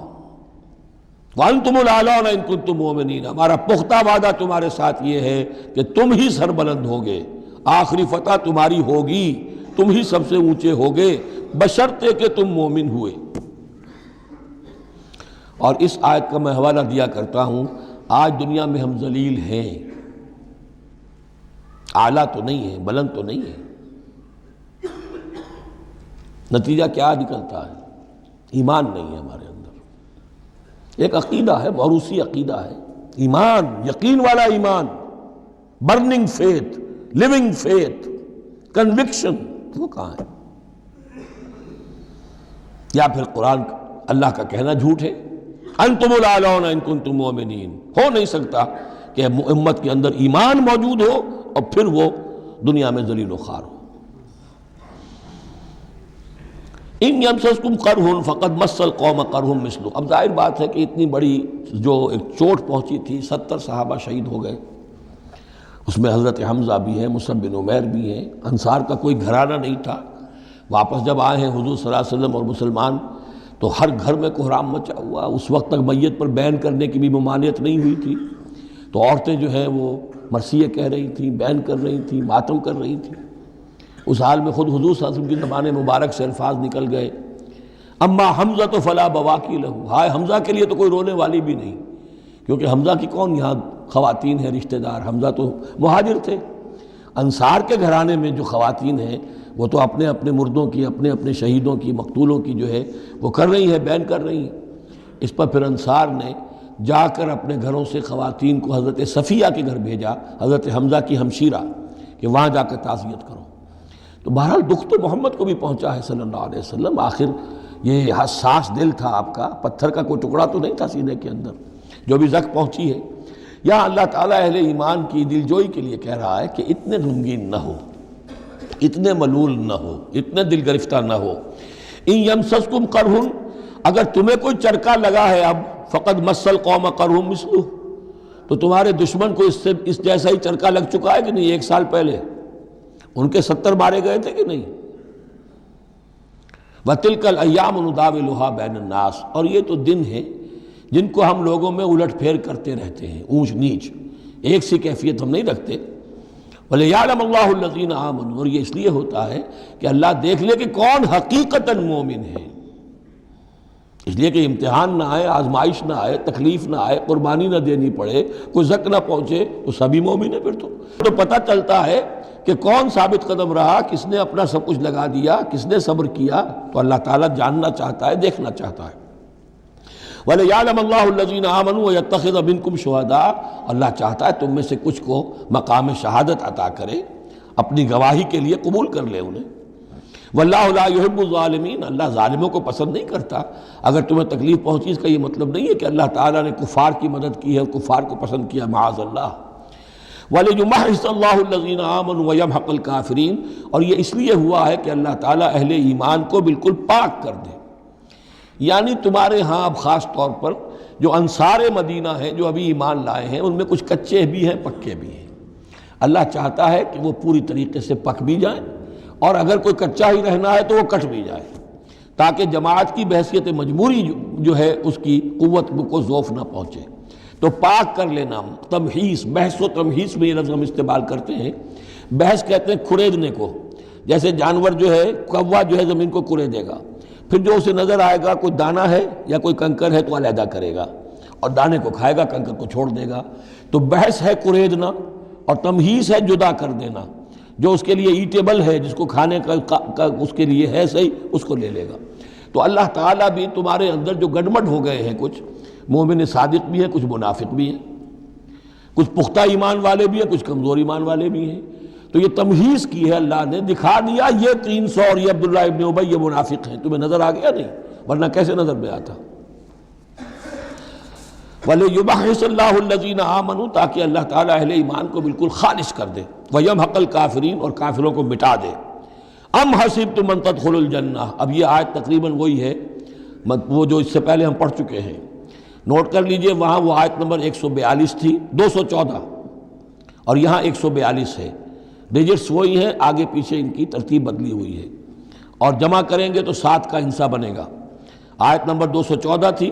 وانتم الاعلون ان کنتم مؤمنین، ہمارا پختہ وعدہ تمہارے ساتھ یہ ہے کہ تم ہی سربلند ہوگے، آخری فتح تمہاری ہوگی، تم ہی سب سے اونچے ہوگے، بشرطے کہ تم مومن ہوئے۔ اور اس آیت کا میں حوالہ دیا کرتا ہوں، آج دنیا میں ہم ذلیل ہیں، اعلیٰ تو نہیں ہے، بلند تو نہیں ہے، نتیجہ کیا نکلتا ہے؟ ایمان نہیں ہے ہمارے اندر، ایک عقیدہ ہے، موروثی عقیدہ ہے، ایمان، یقین والا ایمان، burning faith, living faith, conviction, وہ کہاں ہے؟ یا پھر قرآن اللہ کا کہنا جھوٹ ہے، انتم الاعلون ان کنتم مؤمنین، ہو نہیں سکتا کہ امت کے اندر ایمان موجود ہو اور پھر وہ دنیا میں ذلیل و خوار ہو۔ ان یمسسکم قرح فقد مس القوم قرح مثلہ۔ اب ظاہر بات ہے کہ اتنی بڑی جو ایک چوٹ پہنچی تھی، 70 صحابہ شہید ہو گئے، اس میں حضرت حمزہ بھی ہیں، مصعب بن عمیر بھی ہیں، انصار کا کوئی گھرانہ نہیں تھا۔ واپس جب آئے ہیں حضور صلی اللہ علیہ وسلم اور مسلمان تو ہر گھر میں کوہرام مچا ہوا۔ اس وقت تک میت پر بین کرنے کی بھی ممانعت نہیں ہوئی تھی، تو عورتیں جو ہیں وہ مرثیے کہہ رہی تھیں، بین کر رہی تھیں، ماتم کر رہی تھیں۔ اس حال میں خود حضور صلی اللہ علیہ وسلم کی زبان مبارک سے الفاظ نکل گئے، اما حمزہ تو فلا بواکی لہو، ہائے حمزہ کے لیے تو کوئی رونے والی بھی نہیں، کیونکہ حمزہ کی کون یہاں خواتین ہیں رشتہ دار؟ حمزہ تو مہاجر تھے۔ انصار کے گھرانے میں جو خواتین ہیں وہ تو اپنے اپنے مردوں کی، اپنے اپنے شہیدوں کی، مقتولوں کی جو ہے وہ کر رہی ہیں، بیان کر رہی ہیں۔ اس پر پھر انصار نے جا کر اپنے گھروں سے خواتین کو حضرت صفیہ کے گھر بھیجا، حضرت حمزہ کی ہمشیرہ، کہ وہاں جا کر تعزیت کرو۔ تو بہرحال دکھ تو محمد کو بھی پہنچا ہے صلی اللہ علیہ وسلم، آخر یہ حساس دل تھا آپ کا، پتھر کا کوئی ٹکڑا تو نہیں تھا سینے کے اندر، جو بھی زخم پہنچی ہے۔ یہاں اللہ تعالیٰ اہل ایمان کی دل جوئی کے لیے کہہ رہا ہے کہ اتنے غمگین نہ ہو، اتنے ملول نہ ہو، اتنے دل گرفتہ نہ ہو۔ ان یمسسکم قرح، اگر تمہیں کوئی چرکا لگا ہے اب، فقد مس القوم قرح مثلہ، تو تمہارے دشمن کو اس جیسا ہی چرکا لگ چکا ہے کہ نہیں؟ 1 سال پہلے ان کے 70 مارے گئے تھے کہ نہیں؟ وَتِلْكَ الْأَيَّامُ نُدَاوِلُهَا بَيْنَ النَّاسِ، اور یہ تو دن ہیں جن کو ہم لوگوں میں الٹ پھیر کرتے رہتے ہیں، اونچ نیچ، ایک سی کیفیت ہم نہیں رکھتے۔ وَلِيَعْلَمَ اللَّهُ الَّذِينَ آمَنُوا، اور یہ اس لیے ہوتا ہے کہ اللہ دیکھ لے کہ کون حقیقتاً مومن ہے، اس لیے کہ امتحان نہ آئے، آزمائش نہ آئے، تکلیف نہ آئے، قربانی نہ دینی پڑے، کوئی زک نہ پہنچے تو سبھی مومن ہیں۔ پھر تو پتہ چلتا ہے کہ کون ثابت قدم رہا، کس نے اپنا سب کچھ لگا دیا، کس نے صبر کیا۔ تو اللہ تعالیٰ جاننا چاہتا ہے، دیکھنا چاہتا ہے۔ وَلِيَعْلَمَ اللَّهُ الَّذِينَ آمَنُوا وَيَتَّخِذَ مِنكُمْ شُهَدَاءَ، اللہ چاہتا ہے تم میں سے کچھ کو مقام شہادت عطا کرے، اپنی گواہی کے لیے قبول کر لے انہیں۔ وَاللَّهُ لَا يُحِبُّ الظَّالِمِينَ، اللہ ظالموں کو پسند نہیں کرتا۔ اگر تمہیں تکلیف پہنچی اس کا یہ مطلب نہیں ہے کہ اللہ تعالیٰ نے کفار کی مدد کی ہے اور کفار کو پسند کیا، معاذ اللہ۔ وَلِيُمَحِّصَ اللَّهُ الَّذِينَ آمَنُوا وَيَمْحَقَ الْكَافِرِينَ، اور یہ اس لیے ہوا ہے کہ اللہ تعالیٰ اہل ایمان کو بالکل پاک کر دے۔ یعنی تمہارے ہاں اب خاص طور پر جو انصار مدینہ ہیں، جو ابھی ایمان لائے ہیں، ان میں کچھ کچے بھی ہیں، پکے بھی ہیں۔ اللہ چاہتا ہے کہ وہ پوری طریقے سے پک بھی جائیں، اور اگر کوئی کچا ہی رہنا ہے تو وہ کٹ بھی جائے، تاکہ جماعت کی بحثیت مجموعی جو ہے اس کی قوت کو ضعف نہ پہنچے۔ تو پاک کر لینا، تمحیص، بحث و تمحیص میں یہ لفظ ہم استعمال کرتے ہیں۔ بحث کہتے ہیں کھریدنے کو، جیسے جانور جو ہے، کوا جو ہے زمین کو کھرے گا، پھر جو اسے نظر آئے گا کوئی دانہ ہے یا کوئی کنکر ہے تو علیحدہ کرے گا، اور دانے کو کھائے گا، کنکر کو چھوڑ دے گا۔ تو بحث ہے کھریدنا، اور تمحیص ہے جدا کر دینا۔ جو اس کے لیے ایٹیبل ہے، جس کو کھانے کا اس کے لیے ہے صحیح، اس کو لے لے گا۔ تو اللہ تعالیٰ بھی تمہارے اندر جو گڑمٹ ہو گئے ہیں، کچھ مومن صادق بھی ہیں، کچھ منافق بھی ہیں، کچھ پختہ ایمان والے بھی ہیں، کچھ کمزور ایمان والے بھی ہیں، تو یہ تمحیص کی ہے اللہ نے، دکھا دیا یہ 300 اور یہ عبداللہ ابن ابی یہ منافق ہیں۔ تمہیں نظر آ گیا نہیں؟ ورنہ کیسے نظر میں آتا؟ وَلِيُمَحِّصَ اللَّهُ الَّذِينَ آمَنُوا، تاکہ اللہ تعالیٰ اہل ایمان کو بالکل خالص کر دے، وَيَمْحَقَ الْكَافِرِينَ، اور کافروں کو مٹا دے۔ ام حسبتم ان تدخلوا الجنہ، اب یہ آیت تقریباً وہی ہے وہ جو اس سے پہلے ہم پڑھ چکے ہیں، نوٹ کر لیجئے۔ وہاں وہ آیت نمبر 142 تھی، 214، اور یہاں 142 ہے۔ ڈیجٹس وہی ہیں، آگے پیچھے ان کی ترتیب بدلی ہوئی ہے، اور جمع کریں گے تو 7 کا ہندسہ بنے گا۔ آیت نمبر 214 تھی،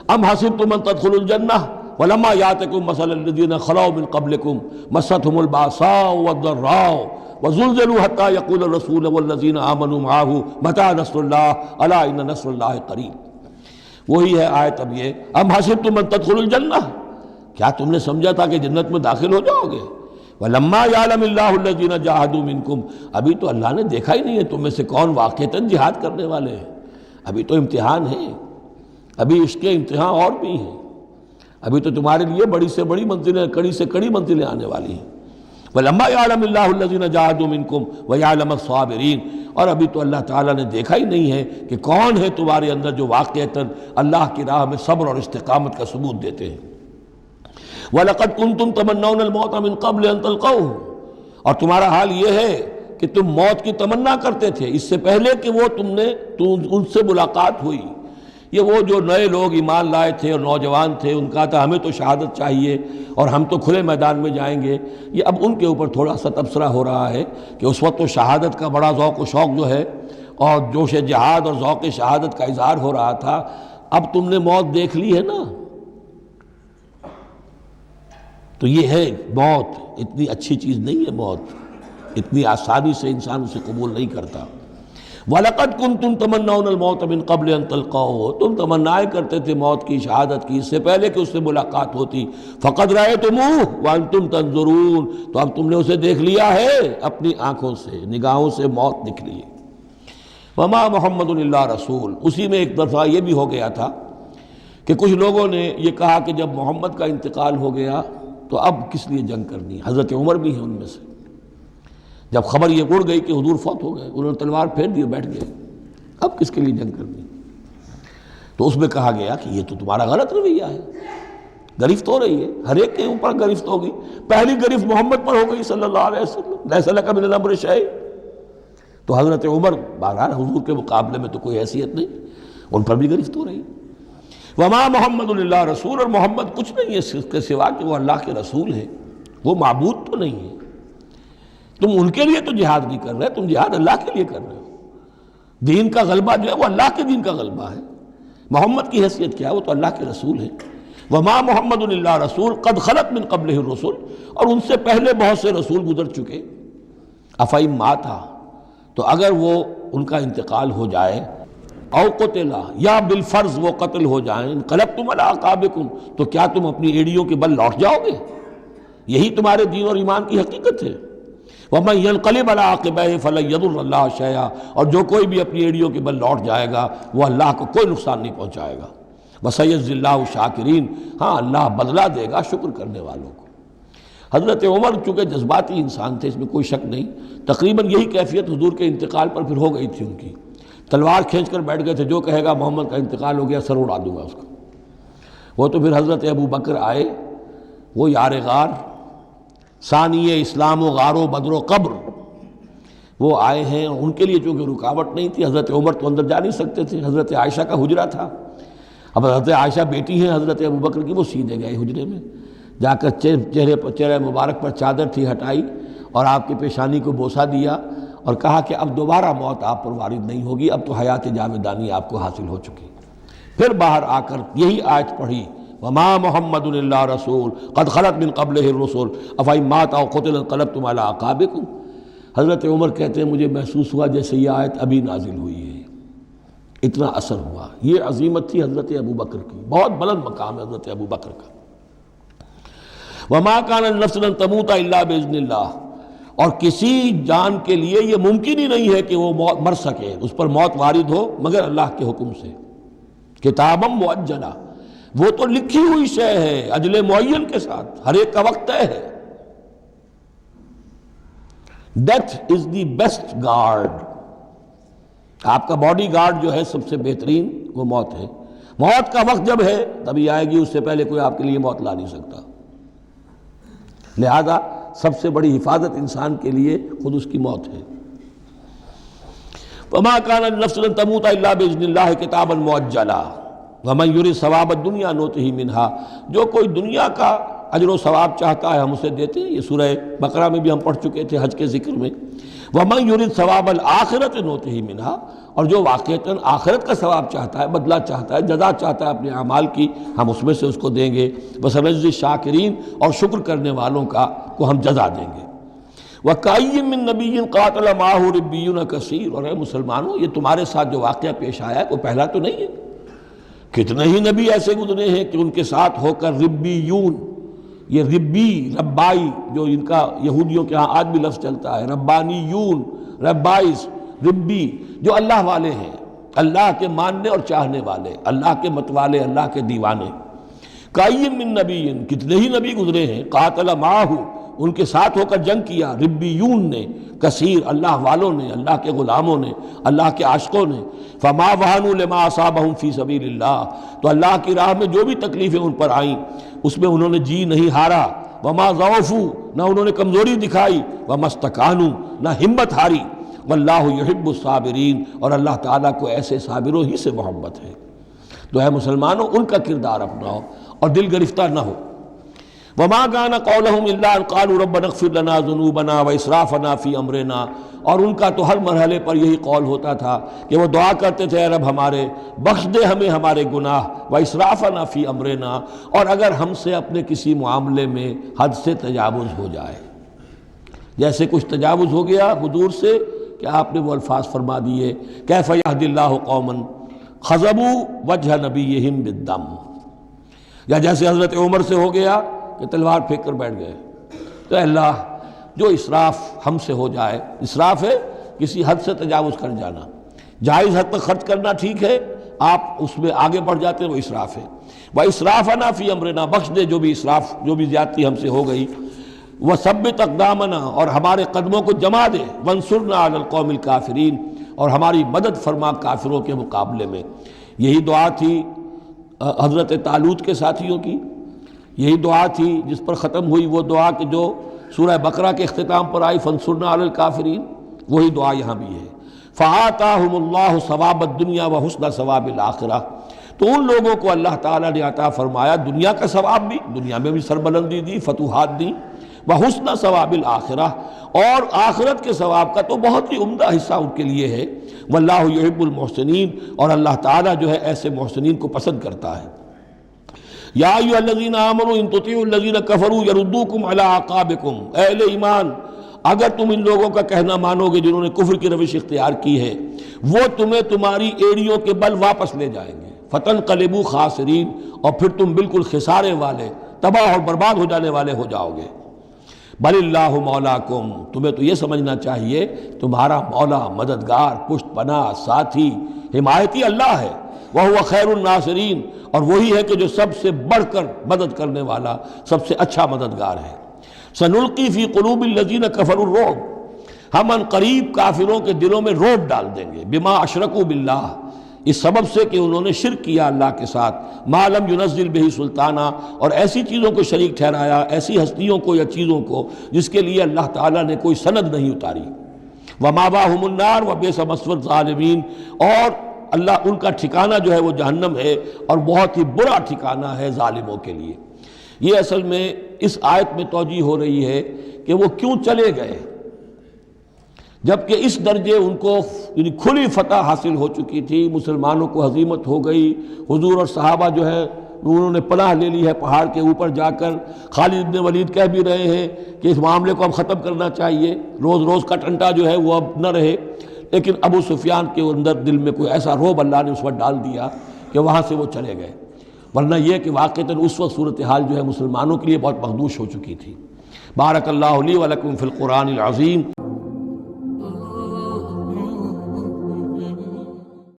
ام حسبتم ان تدخلوا الجنہ ولما یاتکم مثل الذین خلوا من قبلکم مستهم الباساء والضراء وزلزلوا حتى يقول الرسول والذین آمنوا معه متى نصر اللہ الا ان نصر اللہ قریب۔ وہی ہے آیت اب یہ، ام حسبتم ان تدخلوا الجنہ، کیا تم نے سمجھا تھا کہ جنت میں داخل ہو جاؤ گے؟ وَلَمَّا يَعْلَمِ اللَّهُ الَّذِينَ جَاهَدُوا مِنكُمْ، ابھی تو اللہ نے دیکھا ہی نہیں ہے تم میں سے کون واقعتاً جہاد کرنے والے ہیں۔ ابھی تو امتحان ہے، ابھی اس کے امتحان اور بھی ہیں، ابھی تو تمہارے لیے بڑی سے بڑی منزلیں، کڑی سے کڑی منزلیں آنے والی ہیں۔ وَلَمَّا يَعْلَمِ اللَّهُ الَّذِينَ جَاهَدُوا مِنكُمْ وَيَعْلَمَ الصَّابِرِينَ، اور ابھی تو اللہ تعالیٰ نے دیکھا ہی نہیں ہے کہ کون ہے تمہارے اندر جو واقعتاً اللہ کی راہ میں صبر اور استقامت کا ثبوت دیتے ہیں۔ وَلَقَدْ كُنْتُمْ تَمَنَّوْنَ الْمَوْتَ مِنْ قَبْلِ أَنْ تَلْقَوْهُ، اور تمہارا حال یہ ہے کہ تم موت کی تمنا کرتے تھے اس سے پہلے کہ وہ ان سے ملاقات ہوئی۔ یہ وہ جو نئے لوگ ایمان لائے تھے اور نوجوان تھے، ان کا تھا ہمیں تو شہادت چاہیے اور ہم تو کھلے میدان میں جائیں گے، یہ اب ان کے اوپر تھوڑا سا تبصرہ ہو رہا ہے کہ اس وقت تو شہادت کا بڑا ذوق و شوق جو ہے اور جوش جہاد اور ذوق شہادت کا اظہار ہو رہا تھا، اب تم نے موت دیکھ لی ہے نا، تو یہ ہے موت اتنی اچھی چیز نہیں ہے، موت اتنی آسانی سے انسان اسے قبول نہیں کرتا۔ وَلَقَدْ كُنْتُمْ تَمَنَّوْنَ الْمَوْتَ مِنْ قَبْلِ أَنْ تَلْقَوْهُ، تم تمنائیں کرتے تھے موت کی، شہادت کی، اس سے پہلے کہ اس سے ملاقات ہوتی۔ فَقَدْ رَأَيْتُمُوهُ وَأَنْتُمْ تَنْظُرُونَ، تو اب تم نے اسے دیکھ لیا ہے اپنی آنکھوں سے، نگاہوں سے موت نکلی۔ وَمَا مُحَمَّدٌ إِلَّا رَسُولٌ، اسی میں ایک دفعہ یہ بھی ہو گیا تھا کہ کچھ لوگوں نے یہ کہا کہ جب محمد کا انتقال ہو گیا تو اب کس لیے جنگ کرنی، حضرت عمر بھی ہیں ان میں سے، جب خبر یہ اڑ گئی کہ حضور فوت ہو گئے، انہوں نے تلوار پھیر دی اور بیٹھ گئے، اب کس کے لیے جنگ کرنی؟ تو اس میں کہا گیا کہ یہ تو تمہارا غلط رویہ ہے، گرفت ہو رہی ہے، ہر ایک کے اوپر گرفت ہوگی، پہلی گرفت محمد پر ہو گئی صلی اللہ علیہ وسلم، لیس لک من الامر شیء، تو حضرت عمر بہرحال حضور کے مقابلے میں تو کوئی حیثیت نہیں، ان پر بھی گرفت ہو رہی۔ وما محمد الا رسول، اور محمد کچھ نہیں ہے اس کے سوا کہ وہ اللہ کے رسول ہیں، وہ معبود تو نہیں ہے، تم ان کے لیے تو جہاد نہیں کر رہے، تم جہاد اللہ کے لیے کر رہے ہو، دین کا غلبہ جو ہے وہ اللہ کے دین کا غلبہ ہے، محمد کی حیثیت کیا ہے، وہ تو اللہ کے رسول ہیں۔ وما محمد الا رسول قد خلت من قبلہ الرسل، اور ان سے پہلے بہت سے رسول گزر چکے، افئن مات، تو اگر وہ ان کا انتقال ہو جائے، او قتلا، یا بالفرض وہ قتل ہو جائیں، انقلبتم علی اعقابکم، تو کیا تم اپنی ایڑیوں کے بل لوٹ جاؤ گے؟ یہی تمہارے دین اور ایمان کی حقیقت ہے۔ وَمَن يَنْقَلِبْ عَلَىٰ عَقِبَيْهِ فَلَن يَضُرَّ اللَّهَ شَيْئًا، اور جو کوئی بھی اپنی ایڑیوں کے بل لوٹ جائے گا وہ اللہ کو کوئی نقصان نہیں پہنچائے گا۔ وَسَيَجْزِي اللَّهُ الشَّاكِرِينَ، ہاں اللہ بدلہ دے گا شکر کرنے والوں کو۔ حضرت عمر چونکہ جذباتی انسان تھے، اس میں کوئی شک نہیں، تقریباً یہی کیفیت حضور کے انتقال پر پھر ہو گئی تھی ان کی، تلوار کھینچ کر بیٹھ گئے تھے، جو کہے گا محمد کا انتقال ہو گیا سر اڑا دوں گا اس کا۔ وہ تو پھر حضرت ابو بکر آئے، وہ یار غار، ثانی اسلام و غار و بدر و قبر، وہ آئے ہیں، ان کے لیے چونکہ رکاوٹ نہیں تھی، حضرت عمر تو اندر جا نہیں سکتے تھے، حضرت عائشہ کا حجرہ تھا، اب حضرت عائشہ بیٹی ہیں حضرت ابو بکر کی، وہ سیدھے گئے حجرے میں، جا کر چہرے مبارک پر چادر تھی ہٹائی اور آپ کی پیشانی کو بوسہ دیا اور کہا کہ اب دوبارہ موت آپ پر وارد نہیں ہوگی، اب تو حیات جاویدانی آپ کو حاصل ہو چکی۔ پھر باہر آ کر یہی آیت پڑھی، وما محمد الا رسول قد خلت من قبلہ الرسل افئن مات او قتل انقلبتم علی اعقابکم۔ حضرت عمر کہتے ہیں مجھے محسوس ہوا جیسے یہ آیت ابھی نازل ہوئی ہے، اتنا اثر ہوا۔ یہ عظیمت تھی حضرت ابو بکر کی، بہت بلند مقام ہے حضرت ابو بکر کا۔ وما کان لنفس ان تموت الا باذن اللہ، اور کسی جان کے لیے یہ ممکن ہی نہیں ہے کہ وہ مر سکے، اس پر موت وارد ہو مگر اللہ کے حکم سے۔ کتابا مؤجلہ، وہ تو لکھی ہوئی شے ہے اجل معین کے ساتھ، ہر ایک کا وقت طے ہے۔ Death is the best guard, آپ کا باڈی گارڈ جو ہے سب سے بہترین وہ موت ہے۔ موت کا وقت جب ہے تبھی آئے گی، اس سے پہلے کوئی آپ کے لیے موت لا نہیں سکتا۔ لہذا سب سے بڑی حفاظت انسان کے لیے خود اس کی موت ہے۔ وما كان لنفس ان تموت الا باذن اللہ کتابا مؤجلا ومن يرد ثواب الدنيا نؤته منها، جو کوئی دنیا کا اجر و ثواب چاہتا ہے ہم اسے دیتے ہیں، یہ سورہ بقرہ میں بھی ہم پڑھ چکے تھے حج کے ذکر میں۔ ومن يرد ثواب الآخرة نؤته منها، اور جو واقعتاً آخرت کا ثواب چاہتا ہے، بدلہ چاہتا ہے، جزا چاہتا ہے اپنے اعمال کی، ہم اس میں سے اس کو دیں گے۔ وسنجزی الشاکرین، اور شکر کرنے والوں کا کو ہم جزا دیں گے۔ وَكَأَيٍّ مِّن نَّبِيٍّ قَاتَلَ مَعَهُ رِبِّيُّونَ كَثِيرٌ، اور اے مسلمانوں یہ تمہارے ساتھ جو واقعہ پیش آیا ہے وہ پہلا تو نہیں ہے، کتنے ہی نبی ایسے گزرے ہیں کہ ان کے ساتھ ہو کر ربیون، یہ ربی ربائی جو ان کا یہودیوں کے ہاں آج بھی لفظ چلتا ہے، ربانیون، ربائس، ربی، جو اللہ والے ہیں، اللہ کے ماننے اور چاہنے والے، اللہ کے متوالے، اللہ کے دیوانے۔ کائین من نبی، کتنے ہی نبی گزرے ہیں، قاتل معاہ، ان کے ساتھ ہو کر جنگ کیا، ربیون نے، کثیر، اللہ والوں نے، اللہ کے غلاموں نے، اللہ کے عاشقوں نے، فما وہنوا لما اصابہم فی سبیل اللہ، تو اللہ کی راہ میں جو بھی تکلیفیں ان پر آئیں اس میں انہوں نے جی نہیں ہارا، وما ضعفوا، نہ انہوں نے کمزوری دکھائی، وما استکانوا، نہ ہمت ہاری، واللہ یحب الصابرین، اور اللہ تعالیٰ کو ایسے صابروں ہی سے محبت ہے۔ تو اے مسلمانوں، ان کا کردار اپناؤ اور دل گرفتہ نہ ہو۔ وما كان قولهم الا ان قالوا ربنا اغفر لنا ذنوبنا واسرافنا في امرنا، اور ان کا تو ہر مرحلے پر یہی قول ہوتا تھا کہ وہ دعا کرتے تھے، اے رب ہمارے بخش دے ہمیں ہمارے گناہ، واسرافنا في امرنا، اور اگر ہم سے اپنے کسی معاملے میں حد سے تجاوز ہو جائے، جیسے کچھ تجاوز ہو گیا حضور سے کہ آپ نے وہ الفاظ فرما دیے، کیف یہدی اللہ قوما خضبوا وجہ نبیہم بالدم، یا جیسے حضرت عمر سے ہو گیا کہ تلوار پھینک کر بیٹھ گئے۔ تو اللہ، جو اسراف ہم سے ہو جائے، اسراف ہے کسی حد سے تجاوز کر جانا، جائز حد تک خرچ کرنا ٹھیک ہے، آپ اس میں آگے بڑھ جاتے ہیں، وہ اسراف ہے۔ وَإِسْرَافَنَا فِي أَمْرِنَا، بخش دے جو بھی اسراف، جو بھی زیادتی ہم سے ہو گئی، وَثَبِّتْ أَقْدَامَنَا، اور ہمارے قدموں کو جما دے، وَانصُرْنَا عَلَى الْقَوْمِ الْكَافِرِينَ، اور ہماری مدد فرما کافروں کے مقابلے میں۔ یہی دعا تھی حضرت طالوت کے ساتھیوں کی، یہی دعا تھی جس پر ختم ہوئی وہ دعا کہ جو سورہ بقرہ کے اختتام پر آئی، فانصرنا علی الکافرین، وہی دعا یہاں بھی ہے۔ فآتاہم اللہ ثواب الدنیا وحسن ثواب الآخرہ، تو ان لوگوں کو اللہ تعالیٰ نے عطا فرمایا دنیا کا ثواب بھی، دنیا میں بھی سربلندی دی، فتوحات دی، وحسن ثواب الآخرہ، اور آخرت کے ثواب کا تو بہت ہی عمدہ حصہ ان کے لیے ہے۔ واللہ یحب المحسنین، اور اللہ تعالیٰ جو ہے ایسے محسنین کو پسند کرتا ہے۔ یا ایھا الذین آمنوا ان تطیعوا الذین کفروا یردوکم علی اعقابکم، اے اہل ایمان، اگر تم ان لوگوں کا کہنا مانو گے جنہوں نے کفر کی روش اختیار کی ہے، وہ تمہیں تمہاری ایڑیوں کے بل واپس لے جائیں گے، فتنقلبوا خاسرین، اور پھر تم بالکل خسارے والے، تباہ اور برباد ہو جانے والے ہو جاؤ گے۔ بل اللہ مولاکم، تمہیں تو یہ سمجھنا چاہیے تمہارا مولا، مددگار، پشت پناہ، ساتھی، حمایتی اللہ ہے، وَهُوَ خَيْرُ النَّاصِرِينَ، اور وہی ہے کہ جو سب سے بڑھ کر مدد کرنے والا، سب سے اچھا مددگار ہے۔ سَنُلْقِي فِي قُلُوبِ الَّذِينَ كَفَرُوا الرُّعْبَ، ہم ان قریب کافروں کے دلوں میں رعب ڈال دیں گے، بِمَا أَشْرَكُوا بِاللَّهِ، اس سبب سے کہ انہوں نے شرک کیا اللہ کے ساتھ، مَا لَمْ يُنَزِّلْ بِهِ سُلْطَانًا، اور ایسی چیزوں کو شریک ٹھہرایا، ایسی ہستیوں کو یا چیزوں کو جس کے لیے اللہ تعالیٰ نے کوئی سند نہیں اتاری۔ وَمَأْوَاهُمُ النَّارُ وَبِئْسَ مَثْوَى الظَّالِمِينَ، اور اللہ ان کا ٹھکانہ جو ہے وہ جہنم ہے، اور بہت ہی برا ٹھکانہ ہے ظالموں کے لیے۔ یہ اصل میں اس آیت میں توجیہ ہو رہی ہے کہ وہ کیوں چلے گئے، جبکہ اس درجے ان کو یعنی کھلی فتح حاصل ہو چکی تھی، مسلمانوں کو ہزیمت ہو گئی، حضور اور صحابہ جو ہے انہوں نے پناہ لے لی ہے پہاڑ کے اوپر جا کر۔ خالد بن ولید کہہ بھی رہے ہیں کہ اس معاملے کو اب ختم کرنا چاہیے، روز روز کا ٹنٹا جو ہے وہ اب نہ رہے، لیکن ابو سفیان کے اندر دل میں کوئی ایسا رعب اللہ نے اس وقت ڈال دیا کہ وہاں سے وہ چلے گئے، ورنہ یہ کہ واقعتاً اس وقت صورتحال جو ہے مسلمانوں کے لیے بہت مخدوش ہو چکی تھی۔ بارک اللہ لی و لکم فی القرآن العظیم۔